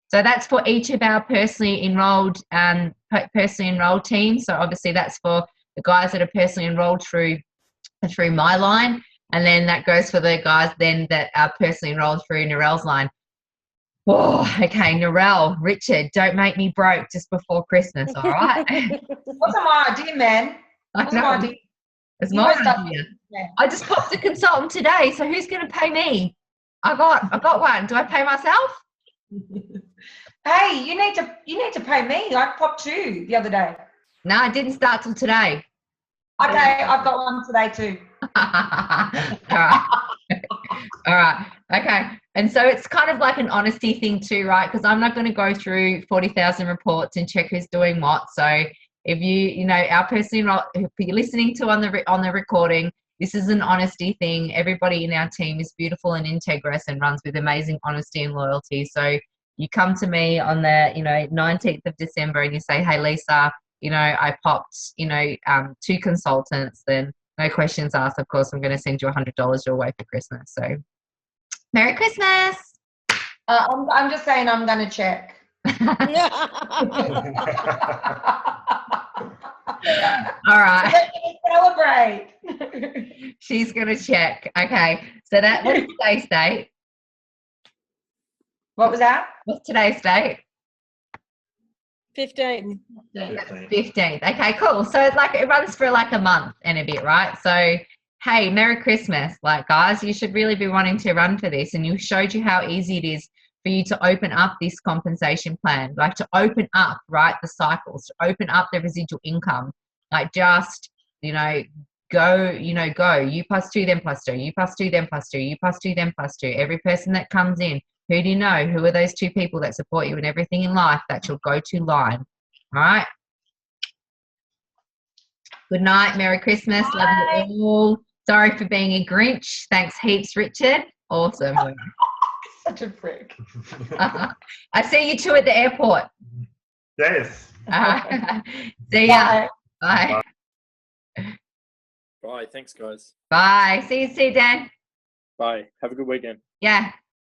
So that's for each of our personally enrolled teams. So obviously that's for the guys that are personally enrolled through my line, and then that goes for the guys then that are personally enrolled through Narelle's line. Oh, okay, Narelle, Richard, don't make me broke just before Christmas, all right? What's my idea, man? What's my idea? It's my idea. I just popped a consultant today, so who's going to pay me? I got one. Do I pay myself? Hey, you need to pay me. I popped 2 the other day. No, it didn't start till today. Okay, I've got one today too. All right. Okay. And so it's kind of like an honesty thing too, right? Because I'm not going to go through 40,000 reports and check who's doing what. So if our person, if you're listening to on the recording, this is an honesty thing. Everybody in our team is beautiful and integrous and runs with amazing honesty and loyalty. So you come to me on the 19th of December and you say, hey, Lisa, I popped 2 consultants, then no questions asked. Of course, I'm going to send you $100 your way for Christmas. So Merry Christmas. I'm just saying I'm going to check. All right. Let me celebrate. She's going to check. Okay. So what's today's date? What was that? What's today's date? 15th. 15th. Okay, cool. So it runs for like a month and a bit, right? So, hey, Merry Christmas. Like, guys, you should really be wanting to run for this. And you showed you how easy it is for you to open up this compensation plan, like to open up, right, the cycles, to open up the residual income. Like just, go, you plus 2, them plus 2, you plus 2, them plus 2, you plus 2, them plus 2. Every person that comes in, who do you know? Who are those 2 people that support you in everything in life? That's your go-to line. All right. Good night. Merry Christmas. Bye. Love you all. Sorry for being a Grinch. Thanks heaps, Richard. Awesome. Such a prick. I see you 2 at the airport. Yes. See ya. Bye. Bye. Thanks, guys. Bye. See you, Dan. Bye. Have a good weekend. Yeah.